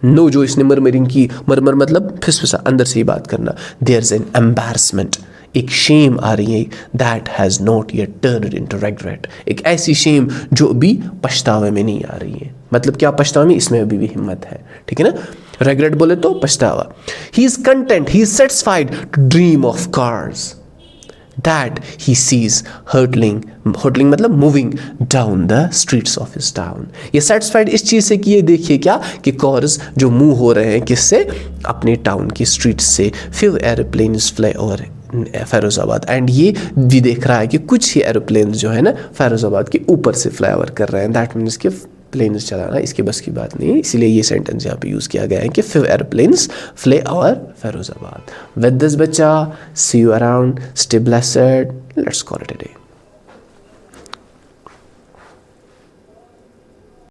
no जो इसने मर्मरिंग की, मर्मर मतलब फिसफिसा, अंदर से ही बात करना. देयर इज एन एम्बैरसमेंट, एक शेम आ रही है, that has not yet turned into regret, एक ऐसी शेम जो अभी पछतावे में नहीं आ रही है. मतलब क्या पछतावे में, इसमें अभी भी हिम्मत है. ठीक है ना. रिग्रेट बोले तो पछतावा. He is content, he is satisfied to dream of cars that he sees hurtling मतलब moving down the streets of his town. ये सेटिस्फाइड इस चीज़ से कि ये देखिए क्या कि कार्स जो मूव हो रहे हैं किससे, अपने टाउन की स्ट्रीट से. Few aeroplanes fly over Firozabad, and ये भी देख रहा है कि कुछ ही एरोप्लेन जो है ना फैरोज़ाबाद के ऊपर से फ्लाई ओवर कर रहे हैं. दैट मीन्स कि प्लेन्स चलाना इसके बस की बात नहीं है, इसीलिए ये सेंटेंस यहाँ पे यूज़ किया गया है कि few aeroplanes fly over Firozabad. With this बच्चा, see you around, stay blessed, let's call it a day.